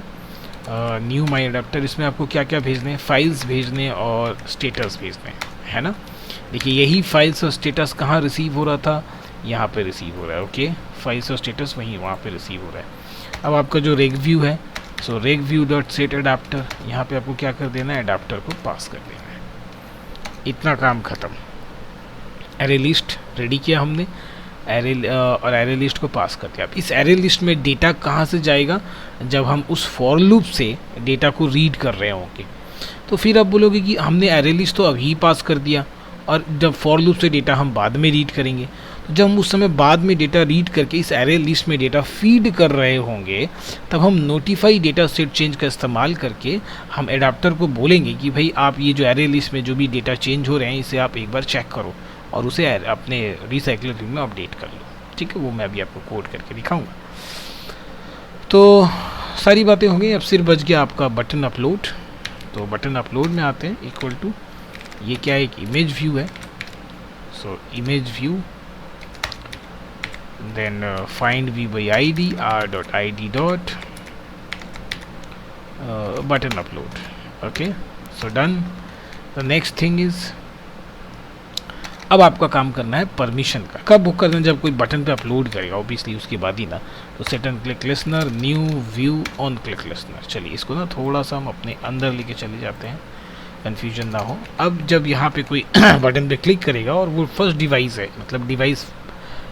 new my adapter. इसमें आपको क्या क्या भेजने, फाइल्स भेजने और स्टेटस भेजने, है ना। देखिए यही फाइल्स और स्टेटस कहाँ रिसीव हो रहा था, यहाँ पे रिसीव हो रहा है। ओके, फाइल्स और स्टेटस वहीं वहाँ पे रिसीव हो रहा है। अब आपका जो रेग व्यू है, सो रेग व्यू डॉट सेट एडाप्टर, यहाँ पे आपको क्या कर देना है, एडाप्टर को पास कर देना है। इतना काम ख़त्म। एरे लिस्ट रेडी किया हमने, और एरे लिस्ट को पास कर दिया। अब इस एरे लिस्ट में डेटा कहाँ से जाएगा, जब हम उस फॉर लूप से डेटा को रीड कर रहे होंगे, तो फिर आप बोलोगे कि हमने एरे लिस्ट तो अभी पास कर दिया, और जब फॉर लूप से डेटा हम बाद में रीड करेंगे, तो जब हम उस समय बाद में डेटा रीड करके इस एरे लिस्ट में डेटा फीड कर रहे होंगे, तब हम नोटिफाई डेटा सेट चेंज का इस्तेमाल करके हम एडाप्टर को बोलेंगे कि भाई आप ये जो एरे लिस्ट में जो भी डेटा चेंज हो रहे हैं, इसे आप एक बार चेक करो और उसे अपने रिसाइकलर में अपडेट कर लो। ठीक है, वो मैं अभी आपको कोड करके दिखाऊंगा। तो सारी बातें हो गई। अब सिर्फ बच गया आपका बटन अपलोड। तो बटन अपलोड में आते हैं, इक्वल टू, ये क्या है, एक इमेज व्यू है। So image view, then find v by id r.id dot button upload. Okay, so done. The next thing is, अब आपका काम करना है परमिशन का। कब बुक करना है, जब कोई बटन पे अपलोड करेगा ऑब्वियसली, उसके बाद ही ना। तो set and click listener, new view on click listener. चलिए इसको ना थोड़ा सा हम अपने अंदर लेके चले जाते हैं, कन्फ्यूजन ना हो। अब जब यहाँ पे कोई बटन पे क्लिक करेगा और वो फर्स्ट डिवाइस है, मतलब डिवाइस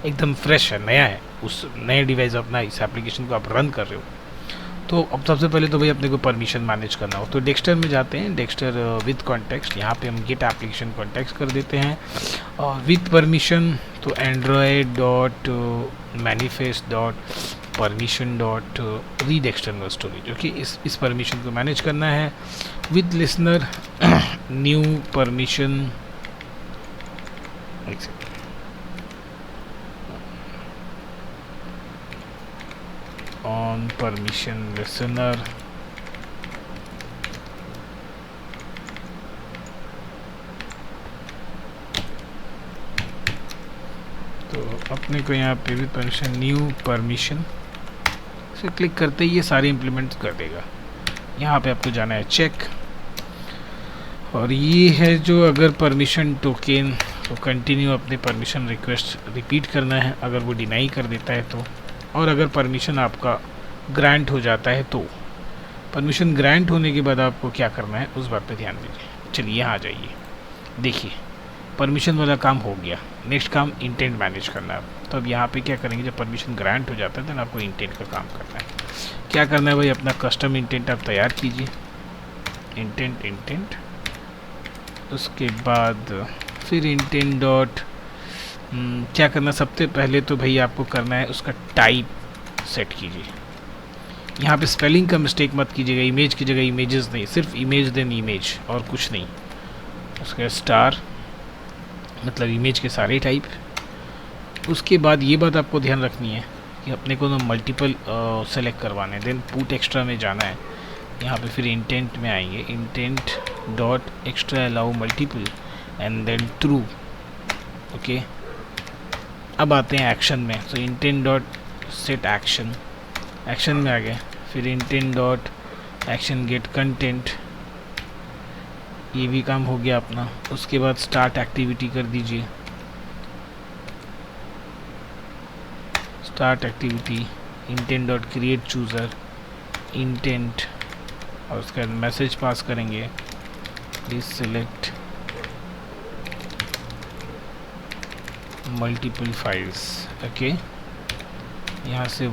एकदम फ्रेश है, नया है, उस नए डिवाइस अपना इस एप्लीकेशन को आप रन कर रहे हो, तो अब सबसे पहले तो भाई अपने को परमिशन मैनेज करना हो। तो डेक्स्टर में जाते हैं, डेक्स्टर विद कॉन्टेक्स्ट, यहाँ पे हम गेट एप्लीकेशन कॉन्टेक्स्ट कर देते हैं, और विद परमिशन तो Android dot manifest dot permission dot read external storage. Okay, इस परमिशन को मैनेज करना है। With listener new permission, on permission listener, तो अपने को यहाँ पे भी परमिशन न्यू परमिशन से क्लिक करते ही ये सारे इम्प्लीमेंट कर देगा। यहाँ पे आपको जाना है चेक, और ये है जो अगर परमिशन टोकन, तो कंटिन्यू अपने परमिशन रिक्वेस्ट रिपीट करना है अगर वो डिनाई कर देता है तो, और अगर परमिशन आपका ग्रांट हो जाता है तो। परमिशन ग्रांट होने के बाद आपको क्या करना है उस बात पे ध्यान दीजिए। चलिए यहाँ आ जाइए, देखिए परमिशन वाला काम हो गया। नेक्स्ट काम इंटेंट मैनेज करना है। तो अब यहाँ पे क्या करेंगे, जब परमिशन ग्रांट हो जाता है तो आपको इंटेंट का काम करना है। क्या करना है भाई, अपना कस्टम इंटेंट आप तैयार कीजिए, इंटेंट, उसके बाद फिर इंटेंट डॉट क्या करना, सबसे पहले तो भाई आपको करना है उसका टाइप सेट कीजिए। यहाँ पे स्पेलिंग का मिस्टेक मत कीजिएगा, इमेज की जगह इमेजेस नहीं, सिर्फ इमेज देन इमेज और कुछ नहीं। उसका स्टार मतलब इमेज के सारे टाइप। उसके बाद ये बात आपको ध्यान रखनी है कि अपने को ना मल्टीपल सेलेक्ट करवाने हैं। देन पुट एक्स्ट्रा में जाना है, यहाँ पे फिर इंटेंट में आएंगे, intent dot extra allow multiple and then true. Okay, अब आते हैं एक्शन में। तो intent dot set action, action में आ गए। फिर intent dot action get content, ये भी काम हो गया अपना। उसके बाद स्टार्ट एक्टिविटी कर दीजिए, start activity intent dot create chooser intent, और उसके बाद मैसेज पास करेंगे please select multiple files. Okay, यहाँ से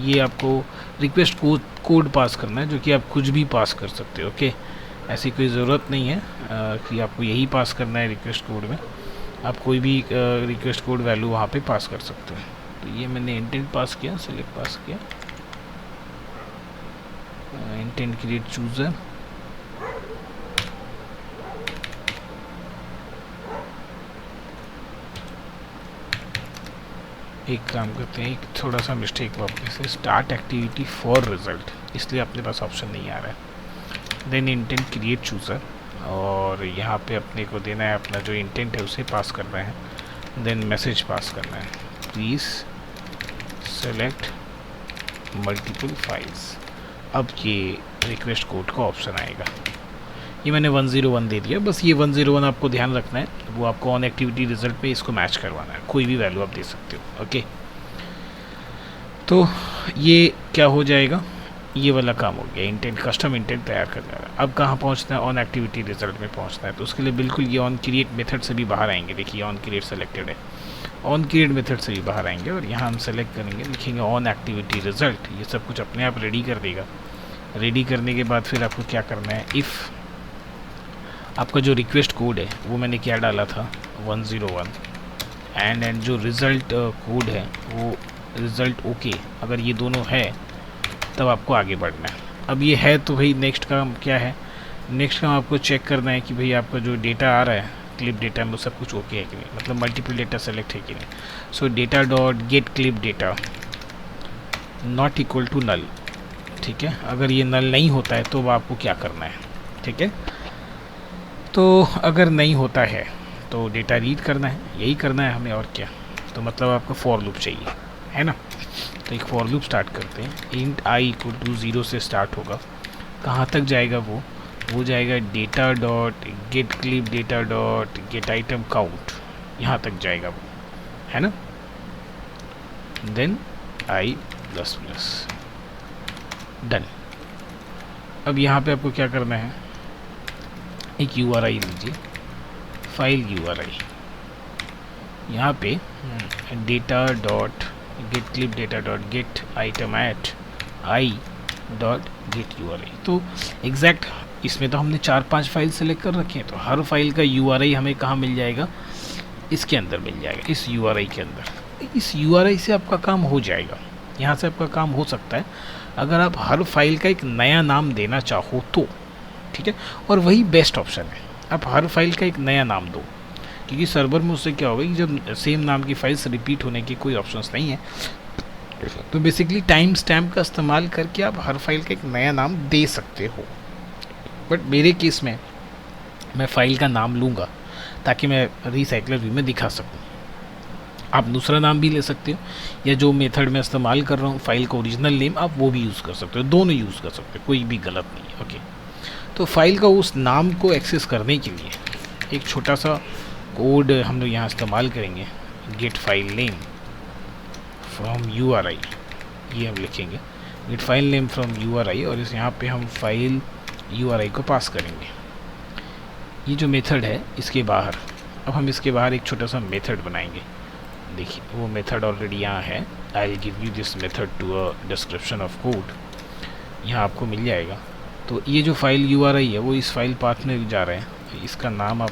ये आपको रिक्वेस्ट कोड पास करना है, जो कि आप कुछ भी पास कर सकते हो। ओके, ऐसी कोई ज़रूरत नहीं है कि आपको यही पास करना है रिक्वेस्ट कोड में, आप कोई भी रिक्वेस्ट कोड वैल्यू वहाँ पे पास कर सकते हो। तो ये मैंने इंटेंट पास किया, सेलेक्ट पास किया, इंटेंट क्रिएट चूज़र, एक काम करते हैं, एक थोड़ा सा मिस्टेक वापस से, स्टार्ट एक्टिविटी फॉर रिजल्ट, इसलिए अपने पास ऑप्शन नहीं आ रहा है। देन इंटेंट क्रिएट चूज़र, और यहाँ पे अपने को देना है अपना जो इंटेंट है उसे पास करना है, देन मैसेज पास करना है प्लीज़ सेलेक्ट मल्टीपल फाइल्स। अब ये रिक्वेस्ट कोड का ऑप्शन आएगा, ये मैंने 101 दे दिया, बस ये 101 आपको ध्यान रखना है, वो आपको ऑन एक्टिविटी रिजल्ट पे इसको मैच करवाना है, कोई भी वैल्यू आप दे सकते हो। ओके, तो ये क्या हो जाएगा, ये वाला काम हो गया, इंटेंट कस्टम इंटेंट तैयार कर रहा है। अब कहाँ पहुँचना है, ऑन एक्टिविटी रिजल्ट में पहुँचना है, तो उसके लिए बिल्कुल ये ऑन क्रिएट मेथड से भी बाहर आएंगे। देखिए ऑन क्रिएट सेलेक्टेड है, ऑन क्रिएट मेथड से भी बाहर आएंगे, और यहाँ हम सेलेक्ट करेंगे, लिखेंगे ऑन एक्टिविटी रिजल्ट, ये सब कुछ अपने आप रेडी कर देगा। रेडी करने के बाद फिर आपको क्या करना है, इफ़ आपका जो रिक्वेस्ट कोड है वो मैंने क्या डाला था 101, एंड जो रिज़ल्ट कोड है वो रिज़ल्ट ओके, अगर ये दोनों है तब आपको आगे बढ़ना है। अब ये है तो भाई नेक्स्ट काम क्या है, नेक्स्ट काम आपको चेक करना है कि भाई आपका जो डेटा आ रहा है क्लिप डेटा में वो सब कुछ ओके है कि नहीं, मतलब मल्टीपल डेटा सेलेक्ट है कि नहीं। So data dot get clip data not equal to null, ठीक है। अगर ये नल नहीं होता है तो आपको क्या करना है, ठीक है। तो अगर नहीं होता है तो डेटा रीड करना है, यही करना है हमें, और क्या। तो मतलब आपको फॉर लूप चाहिए, है ना। तो एक फॉर लूप स्टार्ट करते हैं, इंट आई इक्वल टू 0 से स्टार्ट होगा, कहाँ तक जाएगा वो जाएगा data dot get clip data dot get item count, यहाँ तक जाएगा वो, है ना। Then I plus plus, done. अब यहाँ पे आपको क्या करना है, एक URI लीजिए, फाइल URI, यहाँ पे data dot get clip data dot get item at I dot get URI। तो एग्जैक्ट इसमें तो हमने 4-5 फाइल सेलेक्ट कर रखे हैं, तो हर फाइल का URI हमें कहाँ मिल जाएगा, इसके अंदर मिल जाएगा, इस URI के अंदर। इस URI से आपका काम हो जाएगा, यहाँ से आपका काम हो सकता है अगर आप हर फाइल का एक नया नाम देना चाहो तो, ठीक है। और वही बेस्ट ऑप्शन है, आप हर फाइल का एक नया नाम दो, क्योंकि सर्वर में उससे क्या होगा कि जब सेम नाम की फाइल्स रिपीट होने की कोई ऑप्शंस नहीं है, तो बेसिकली टाइम स्टैम्प का इस्तेमाल करके आप हर फाइल का एक नया नाम दे सकते हो। बट मेरे केस में मैं फ़ाइल का नाम लूँगा ताकि मैं रिसाइकलर व्यू में दिखा सकूँ। आप दूसरा नाम भी ले सकते हो, या जो मेथड मैं इस्तेमाल कर रहा हूँ फाइल का ओरिजिनल नेम आप वो भी यूज़ कर सकते हो, दोनों यूज़ कर सकते हो, कोई भी गलत नहीं है। ओके, तो फाइल का उस नाम को एक्सेस करने के लिए एक छोटा सा कोड हम लोग यहाँ इस्तेमाल करेंगे, get file name from URI, ये हम लिखेंगे get file name from URI, और इस यहाँ पे हम फाइल URI को पास करेंगे। ये जो मेथड है इसके बाहर, अब हम इसके बाहर एक छोटा सा मेथड बनाएंगे। देखिए वो मेथड ऑलरेडी यहाँ है, I will give you this method to a description of code, यहाँ आपको मिल जाएगा। तो ये जो फाइल URI है वो इस फाइल पाथ में जा रहे हैं, इसका नाम आप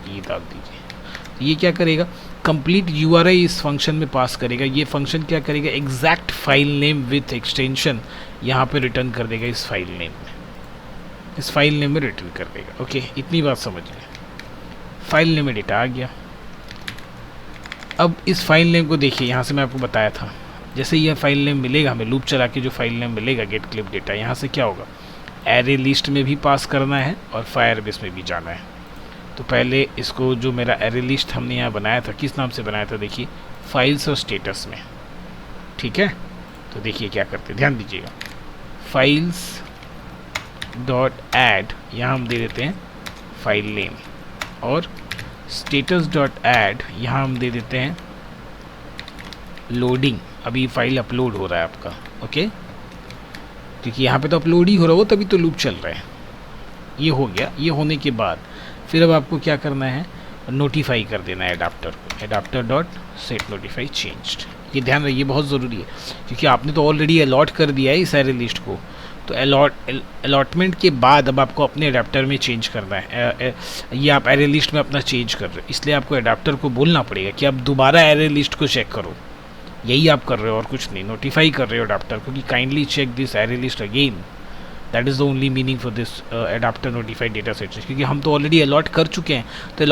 ये डाल दीजिए। तो ये क्या करेगा, कंप्लीट URI इस फंक्शन में पास करेगा। ये फंक्शन क्या करेगा, exact file name with extension यहाँ पे रिटर्न कर देगा, इस फाइल नेम में, इस फाइल नेम में रिटर्न कर देगा। ओके, इतनी बात समझ लें, फाइल नेम में डेटा आ गया। अब इस फाइल नेम को देखिए, यहाँ से मैं आपको बताया था, जैसे यह फाइल नेम मिलेगा हमें लूप चला के, जो फाइल नेम मिलेगा गेट क्लिप डेटा, यहाँ से क्या होगा, एरे लिस्ट में भी पास करना है और फायरबेस में भी जाना है। तो पहले इसको, जो मेरा एरे लिस्ट हमने यहाँ बनाया था, किस नाम से बनाया था, देखिए फाइल्स और स्टेटस में, ठीक है। तो देखिए क्या करते हैं, ध्यान दीजिएगा, फाइल्स डॉट ऐड, यहाँ हम दे देते हैं फाइल नेम, और स्टेटस डॉट ऐड यहाँ हम दे देते हैं लोडिंग, अभी फाइल अपलोड हो रहा है आपका, ओके, क्योंकि यहाँ पे तो अपलोड ही हो रहा हो तभी तो लूप चल रहा है। ये हो गया। ये होने के बाद फिर अब आपको क्या करना है, नोटिफाई कर देना है एडाप्टर को, adapter dot set notify changed. ये ध्यान रखिए, बहुत ज़रूरी है, क्योंकि आपने तो ऑलरेडी अलॉट कर दिया है इस एरे लिस्ट को, तो अलॉटमेंट के बाद अब आपको अपने एडाप्टर में चेंज करना है। ये आप एरे लिस्ट में अपना चेंज कर रहे हो, इसलिए आपको एडाप्टर को बोलना पड़ेगा कि आप दोबारा एरे लिस्ट को चेक करो। यही आप कर रहे हो और कुछ नहीं, नोटिफाई कर रहे हो एडाप्टर को कि kindly check this array list again. That is the only meaning for this adapter notified data set, क्योंकि हम तो ऑलरेडी अलॉट कर चुके हैं, तो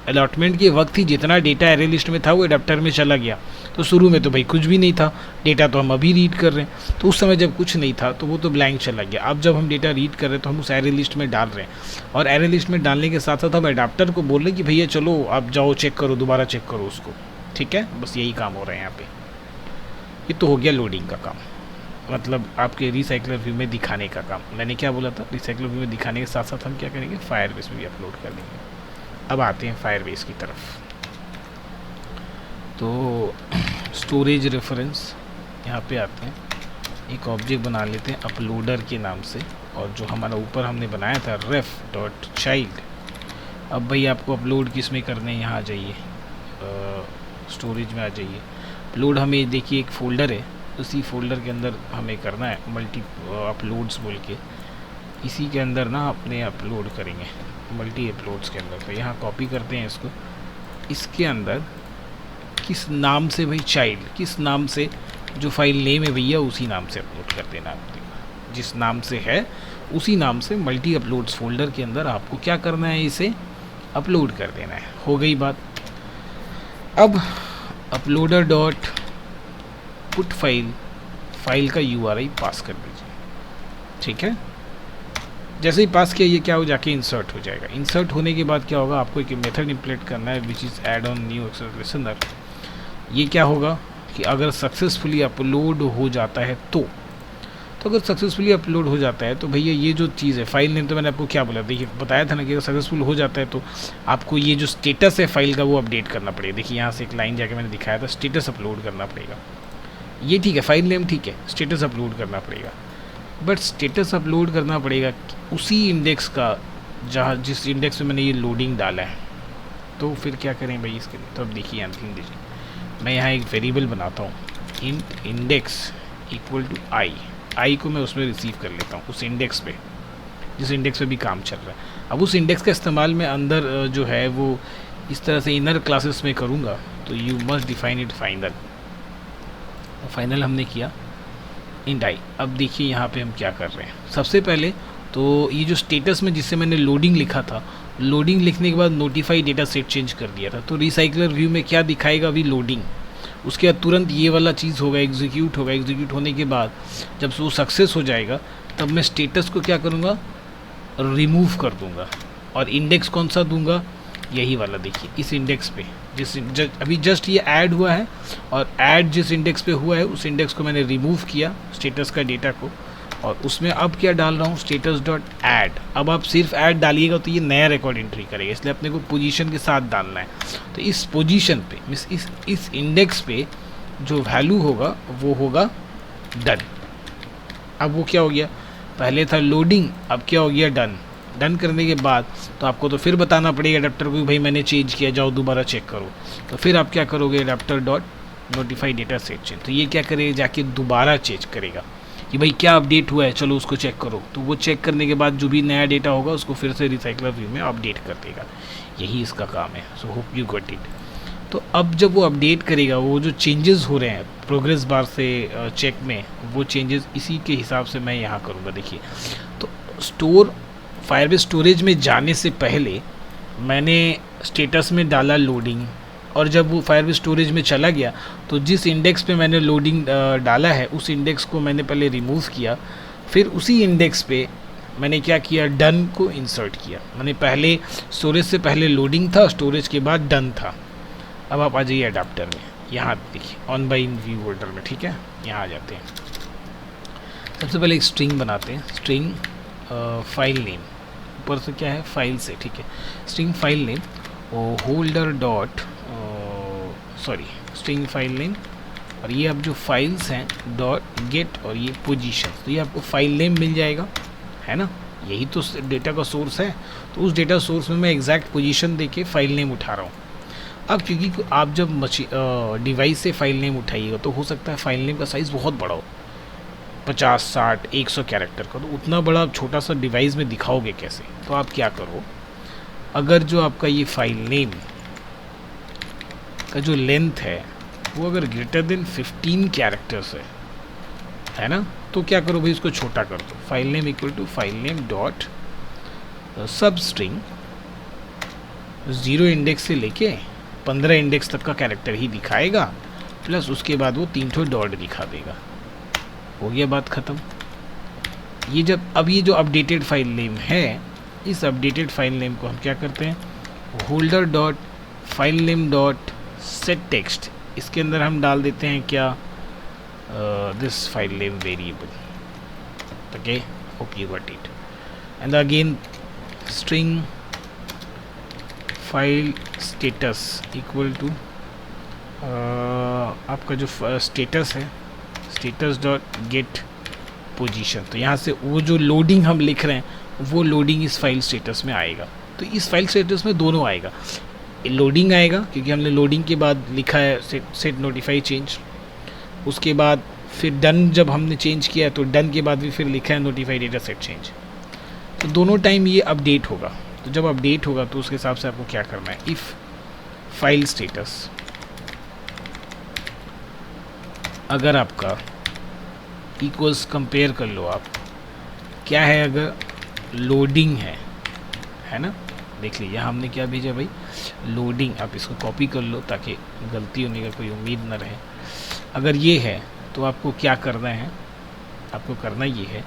अलॉटमेंट के वक्त ही जितना डेटा एरे लिस्ट में था वो एडाप्टर में चला गया। तो शुरू में तो भाई कुछ भी नहीं था, डेटा तो हम अभी रीड कर रहे हैं, तो उस समय जब कुछ नहीं था तो वो तो ब्लैंक चला गया। अब जब हम डेटा रीड कर रहे हैं तो हम उस एरे लिस्ट में डाल रहे हैं, और एरे लिस्ट में डालने के साथ साथ हम एडाप्टर को बोल रहे हैं कि भैया चलो आप जाओ चेक करो, दोबारा चेक करो उसको, ठीक है। बस यही काम हो रहा है यहाँ पे। ये तो हो गया लोडिंग का काम, मतलब आपके रिसाइकलर व्यू में दिखाने का काम। मैंने क्या बोला था, रिसाइकलर व्यू में दिखाने के साथ साथ हम क्या करेंगे, फायरबेस में भी अपलोड कर देंगे। अब आते हैं फायरबेस की तरफ। तो स्टोरेज रेफरेंस यहाँ पे आते हैं, एक ऑब्जेक्ट बना लेते हैं अपलोडर के नाम से, और जो हमारा ऊपर हमने बनाया था रेफ डॉट चाइल्ड। अब भाई आपको अपलोड किस में करने हैं, यहाँ आ जाइए, स्टोरेज में आ जाइए। अपलोड हमें देखिए एक फ़ोल्डर है, उसी फोल्डर के अंदर हमें करना है मल्टी अपलोड्स बोल के, इसी के अंदर ना अपने अपलोड करेंगे मल्टी अपलोड्स के अंदर। तो यहाँ कॉपी करते हैं इसको, इसके अंदर किस नाम से भाई, चाइल्ड किस नाम से, जो फाइल नेम है भैया उसी नाम से अपलोड कर देना आपको, जिस नाम से है उसी नाम से मल्टी अपलोड्स फोल्डर के अंदर आपको क्या करना है, इसे अपलोड कर देना है। हो गई बात। अब अपलोडर डॉट पुट फाइल का URI पास कर दीजिए, ठीक है। जैसे ही पास किया ये क्या हो, जाके इंसर्ट हो जाएगा। इंसर्ट होने के बाद क्या होगा, आपको एक मेथड इंप्लीमेंट करना है which is add on new access listener. ये क्या होगा कि अगर सक्सेसफुली अपलोड हो जाता है तो अगर सक्सेसफुली अपलोड हो जाता है तो भैया ये जो चीज़ है, फाइल नेम तो मैंने आपको क्या बोला, देखिए बताया था ना कि अगर सक्सेसफुल हो जाता है तो आपको ये जो स्टेटस है फाइल का वो अपडेट करना पड़ेगा। देखिए यहाँ से एक लाइन जाके मैंने दिखाया था, स्टेटस अपलोड करना पड़ेगा। ये ठीक है, फाइल नेम ठीक है, स्टेटस अपलोड करना पड़ेगा, बट स्टेटस अपलोड करना पड़ेगा उसी इंडेक्स का जहाँ जिस इंडेक्स में मैंने ये लोडिंग डाला है। तो फिर क्या करें भाई इसके लिए, तो अब देखिए यहाँ ध्यान दीजिए, मैं यहाँ एक वेरिएबल बनाता हूँ, इंट इंडेक्स इक्वल टू आई को मैं उसमें रिसीव कर लेता हूँ, उस इंडेक्स पे जिस इंडेक्स पे भी काम चल रहा है। अब उस इंडेक्स का इस्तेमाल मैं अंदर जो है वो इस तरह से इनर क्लासेस में करूँगा, तो you must define it final हमने किया इंट आई। अब देखिए यहाँ पे हम क्या कर रहे हैं, सबसे पहले तो ये जो स्टेटस में जिससे मैंने लोडिंग लिखा था, लोडिंग लिखने के बाद नोटिफाई डेटा सेट चेंज कर दिया था, तो रिसाइकलर व्यू में क्या दिखाएगा अभी, लोडिंग। उसके बाद तुरंत ये वाला चीज़ होगा, एग्जीक्यूट होगा। एग्जीक्यूट होने के बाद जब वो सक्सेस हो जाएगा तब मैं स्टेटस को क्या करूँगा, रिमूव कर दूँगा, और इंडेक्स कौन सा दूँगा, यही वाला। देखिए इस इंडेक्स पे अभी जस्ट ये ऐड हुआ है, और ऐड जिस इंडेक्स पे हुआ है उस इंडेक्स को मैंने रिमूव किया स्टेटस का डेटा को, और उसमें अब क्या डाल रहा हूँ, स्टेटस डॉट ऐड। अब आप सिर्फ ऐड डालिएगा तो ये नया रिकॉर्ड एंट्री करेगा, इसलिए अपने को पोजीशन के साथ डालना है। तो इस पोजीशन पे इस इंडेक्स पे जो वैल्यू होगा वो होगा डन। अब वो क्या हो गया, पहले था लोडिंग, अब क्या हो गया डन। डन करने के बाद तो आपको तो फिर बताना पड़ेगा एडाप्टर को भाई मैंने चेंज किया, जाओ दोबारा चेक करो। तो फिर आप क्या करोगे, adapter dot notify data set change, तो ये क्या करेगा, जाके दोबारा चेंज करेगा कि भाई क्या अपडेट हुआ है, चलो उसको चेक करो। तो वो चेक करने के बाद जो भी नया डेटा होगा उसको फिर से रिसाइकलर व्यू में अपडेट कर देगा। यही इसका काम है। So hope you got it. तो अब जब वो अपडेट करेगा, वो जो चेंजेस हो रहे हैं प्रोग्रेस बार से चेक में, वो चेंजेस इसी के हिसाब से मैं यहाँ करूँगा। देखिए तो फायरबेस स्टोरेज में जाने से पहले मैंने स्टेटस में डाला लोडिंग, और जब वो फायरबेस स्टोरेज में चला गया तो जिस इंडेक्स पे मैंने लोडिंग डाला है उस इंडेक्स को मैंने पहले रिमूव किया, फिर उसी इंडेक्स पे मैंने क्या किया, डन को इंसर्ट किया। मैंने पहले स्टोरेज से पहले लोडिंग था, स्टोरेज के बाद डन था। अब आप आ जाइए एडाप्टर में, यहाँ देखिए on by in view holder में, ठीक है। यहाँ आ जाते हैं, सबसे पहले एक स्ट्रिंग बनाते हैं, स्ट्रिंग फाइल नेम, ऊपर से क्या है फाइल से, ठीक है, string file name holder dot sorry string file name, और ये अब जो फाइल्स हैं डॉट गेट और ये पोजीशन, तो ये आपको फाइल नेम मिल जाएगा, है ना, यही तो डेटा का सोर्स है। तो उस डेटा सोर्स में मैं एग्जैक्ट पोजीशन देके फाइल नेम उठा रहा हूँ। अब क्योंकि आप जब डिवाइस से फाइल नेम उठाइएगा तो हो सकता है फाइल नेम का साइज़ बहुत बड़ा हो, 50, 60, 100 कैरेक्टर का, तो उतना बड़ा आप छोटा सा डिवाइस में दिखाओगे कैसे। तो आप क्या करो, अगर जो आपका ये फाइल नेम का जो लेंथ है वो अगर ग्रेटर देन 15 कैरेक्टर्स है ना, तो क्या करो भाई, इसको छोटा कर दो, file name equal to file name dot substring 0 index से लेके 15 इंडेक्स तक का कैरेक्टर ही दिखाएगा, प्लस उसके बाद वो 3 डॉट दिखा देगा। हो गया बात ख़त्म। ये जब अब ये जो अपडेटेड फाइल नेम है, इस अपडेटेड फाइल नेम को हम क्या करते हैं, holder dot file name dot set text, इसके अंदर हम डाल देते हैं क्या, this file name variable, okay, hope you got it, and again string file status equal to आपका जो स्टेटस है, स्टेटस डॉट गेट पोजीशन। तो यहाँ से वो जो लोडिंग हम लिख रहे हैं वो लोडिंग इस फाइल स्टेटस में आएगा। तो इस फाइल स्टेटस में दोनों आएगा, लोडिंग आएगा क्योंकि हमने लोडिंग के बाद लिखा है सेट नोटिफाई चेंज, उसके बाद फिर डन जब हमने चेंज किया है तो डन के बाद भी फिर लिखा है नोटिफाई डेटा सेट चेंज। तो दोनों टाइम ये अपडेट होगा। तो जब अपडेट होगा तो उसके हिसाब से आपको क्या करना है, इफ़ फाइल स्टेटस अगर आपका इक्वल्स, कंपेयर कर लो आप, क्या है, अगर लोडिंग है ना, देख लीजिए हमने क्या भेजा भाई, लोडिंग। आप इसको कॉपी कर लो ताकि गलती होने का कोई उम्मीद न रहे। अगर ये है तो आपको क्या करना है, आपको करना ये है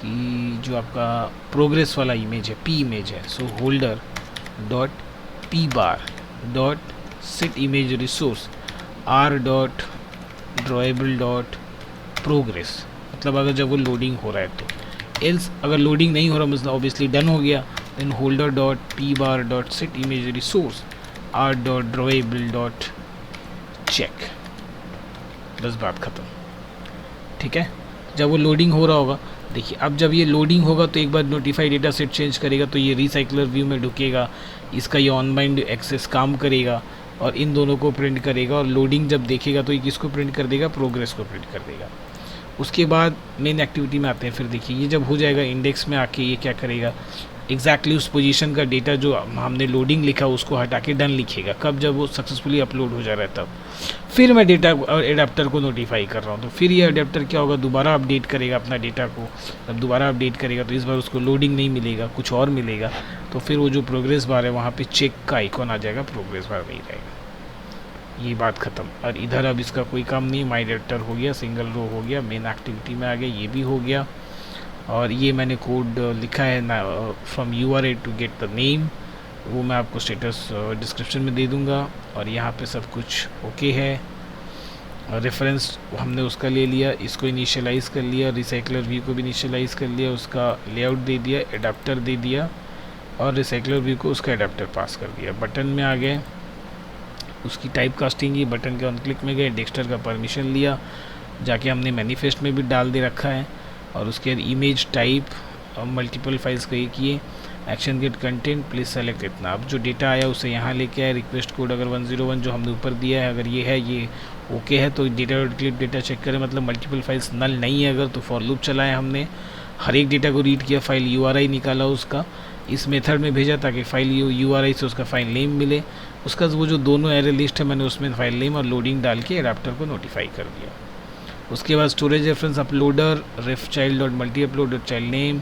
कि जो आपका प्रोग्रेस वाला इमेज है, पी इमेज है, so holder dot P bar dot set image resource R dot drawable dot progress, मतलब अगर जब वो लोडिंग हो रहा है तो, एल्स अगर लोडिंग नहीं हो रहा मतलब ऑब्वियसली डन हो गया, then holder dot P bar dot set image resource R dot drawable dot check, बस बात ख़त्म। ठीक है, जब वो लोडिंग हो रहा होगा, देखिए अब जब ये लोडिंग होगा तो एक बार नोटिफाई डेटा सेट चेंज करेगा तो ये रिसाइकलर व्यू में ढुकेगा, इसका ये ऑन बाइंड एक्सेस काम करेगा और इन दोनों को प्रिंट करेगा, और लोडिंग जब देखेगा तो ये किसको प्रिंट कर देगा, प्रोग्रेस को प्रिंट कर देगा। उसके बाद मेन एक्टिविटी में आते हैं। फिर देखिए ये जब हो जाएगा इंडेक्स में आके ये क्या करेगा, एग्जैक्टली उस पोजीशन का डेटा जो हमने लोडिंग लिखा उसको हटा के डन लिखेगा, कब जब वो सक्सेसफुली अपलोड हो जा रहा है तब। फिर मैं डेटा और एडाप्टर को नोटिफाई कर रहा हूँ, तो फिर ये एडाप्टर क्या होगा, दोबारा अपडेट करेगा अपना डेटा को। जब दोबारा अपडेट करेगा तो इस बार उसको लोडिंग नहीं मिलेगा, कुछ और मिलेगा, तो फिर वो जो प्रोग्रेस बार है वहाँ पे चेक का आइकॉन आ जाएगा, प्रोग्रेस बार नहीं रहेगा। ये बात ख़त्म। और इधर अब इसका कोई काम नहीं, माई एडिटर हो गया, सिंगल रो हो गया, मेन एक्टिविटी में आ गया, ये भी हो गया। और ये मैंने कोड लिखा है ना, from URI to get the name, वो मैं आपको स्टेटस डिस्क्रिप्शन में दे दूँगा। और यहाँ पे सब कुछ ओके है, रेफरेंस हमने उसका ले लिया, इसको इनिशियलाइज़ कर लिया, रिसाइकलर व्यू को भी इनिशियलाइज़ कर लिया, उसका लेआउट दे दिया, एडाप्टर दे दिया, और रिसाइकलर व्यू को उसका एडाप्टर पास कर दिया। बटन में आ गए, उसकी टाइप कास्टिंग, ये बटन के ऑन क्लिक में गए, डेक्स्टर का परमिशन लिया, जाके हमने मैनिफेस्ट में भी डाल दे रखा है। और उसके बाद इमेज टाइप मल्टीपल फाइल्स का ये किए, action get content please select इतना। अब जो डेटा आया उसे यहाँ लेके आए, रिक्वेस्ट कोड अगर 101 जो हमने ऊपर दिया है अगर ये है, ये ओके है तो data dot clip data check करें, मतलब मल्टीपल फाइल्स नल नहीं है अगर, तो फॉर लूप चलाया हमने, हर एक डेटा को रीड किया, फाइल URI निकाला उसका, इस मेथड में भेजा ताकि फाइल URI से उसका फाइल नेम मिले। उसका वो जो दोनों एरे लिस्ट है मैंने उसमें फाइल नेम और लोडिंग डाल के एडाप्टर को नोटिफाई कर दिया। उसके बाद storage reference uploader ref child dot multi upload dot child name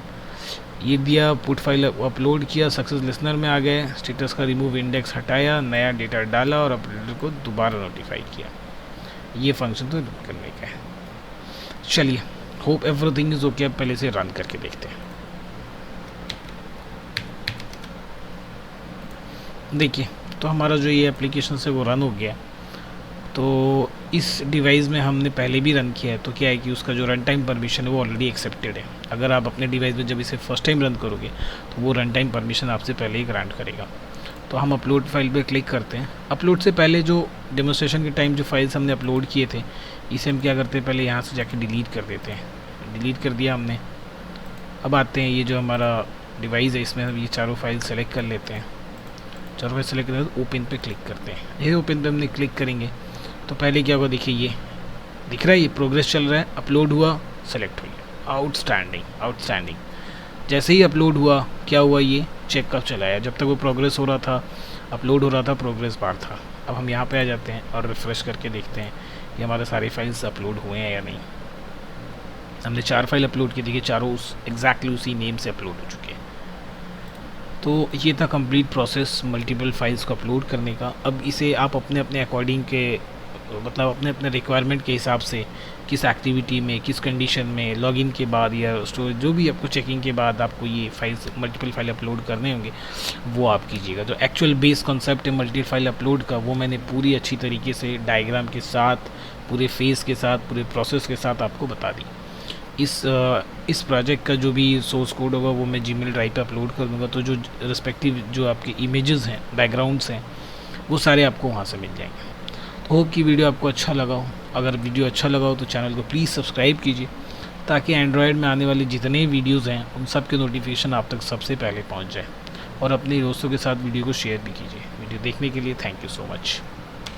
ये दिया, पुट फाइल अपलोड किया, सक्सेस लिसनर में आ गए, स्टेटस का रिमूव इंडेक्स हटाया, नया डेटा डाला और अपलोडर को दोबारा नोटिफाई किया। ये फंक्शन तो करने का है। चलिए, होप एवरीथिंग इज ओके। अब पहले से रन करके देखते हैं। देखिए तो हमारा जो ये एप्लीकेशन है वो रन हो गया। तो इस डिवाइस में हमने पहले भी रन किया है, तो क्या है कि उसका जो रन टाइम परमिशन है वो ऑलरेडी एक्सेप्टेड है। अगर आप अपने डिवाइस में जब इसे फर्स्ट टाइम रन करोगे तो वो रन टाइम परमिशन आपसे पहले ही ग्रांट करेगा। तो हम अपलोड फाइल पे क्लिक करते हैं। अपलोड से पहले जो डेमोस्ट्रेशन के टाइम जो फाइल्स हमने अपलोड किए थे, इसे हम क्या करते हैं, पहले यहाँ से जाके डिलीट कर देते हैं। डिलीट कर दिया हमने। अब आते हैं ये जो हमारा डिवाइस है, इसमें हम ये चारों फाइल सेलेक्ट कर लेते हैं। चारों फाइल सेलेक्ट करते हैं, ओपन पे क्लिक करते हैं। ये ओपन पे हमने क्लिक करेंगे तो पहले क्या होगा, देखिए ये दिख रहा है, ये प्रोग्रेस चल रहा है, अपलोड हुआ, सेलेक्ट हुई, आउटस्टैंडिंग। जैसे ही अपलोड हुआ क्या हुआ, ये चेक का चलाया। जब तक वो प्रोग्रेस हो रहा था, अपलोड हो रहा था, प्रोग्रेस बार था। अब हम यहाँ पे आ जाते हैं और रिफ़्रेश करके देखते हैं कि हमारे सारे फाइल्स अपलोड हुए हैं या नहीं। हमने 4 फाइल अपलोड की, देखिए चारों एग्जैक्टली उसी नेम से अपलोड हो चुके हैं। तो ये था कंप्लीट प्रोसेस मल्टीपल फाइल्स को अपलोड करने का। अब इसे आप अपने अपने अकॉर्डिंग के मतलब अपने अपने रिक्वायरमेंट के हिसाब से किस एक्टिविटी में, किस कंडीशन में, लॉगिन के बाद या स्टोरेज जो भी आपको चेकिंग के बाद आपको ये फाइल्स मल्टीपल फाइल अपलोड करने होंगे वो आप कीजिएगा। जो एक्चुअल बेस कॉन्सेप्ट है मल्टी फाइल अपलोड का, वो मैंने पूरी अच्छी तरीके से डायग्राम के साथ, पूरे फेस के साथ, पूरे प्रोसेस के साथ आपको बता दी। इस प्रोजेक्ट का जो भी सोर्स कोड होगा वो मैं जीमेल ड्राइव पे अपलोड कर दूँगा। तो जो रिस्पेक्टिव जो आपके इमेजेस हैं, बैकग्राउंड्स हैं, वो सारे आपको वहाँ से मिल जाएंगे। तो होप कि वीडियो आपको अच्छा लगा हो। अगर वीडियो अच्छा लगा हो तो चैनल को प्लीज़ सब्सक्राइब कीजिए, ताकि एंड्रॉयड में आने वाले जितने वीडियोज़ हैं उन सब के नोटिफिकेशन आप तक सबसे पहले पहुँच जाए। और अपने दोस्तों के साथ वीडियो को शेयर भी कीजिए। वीडियो देखने के लिए थैंक यू सो मच।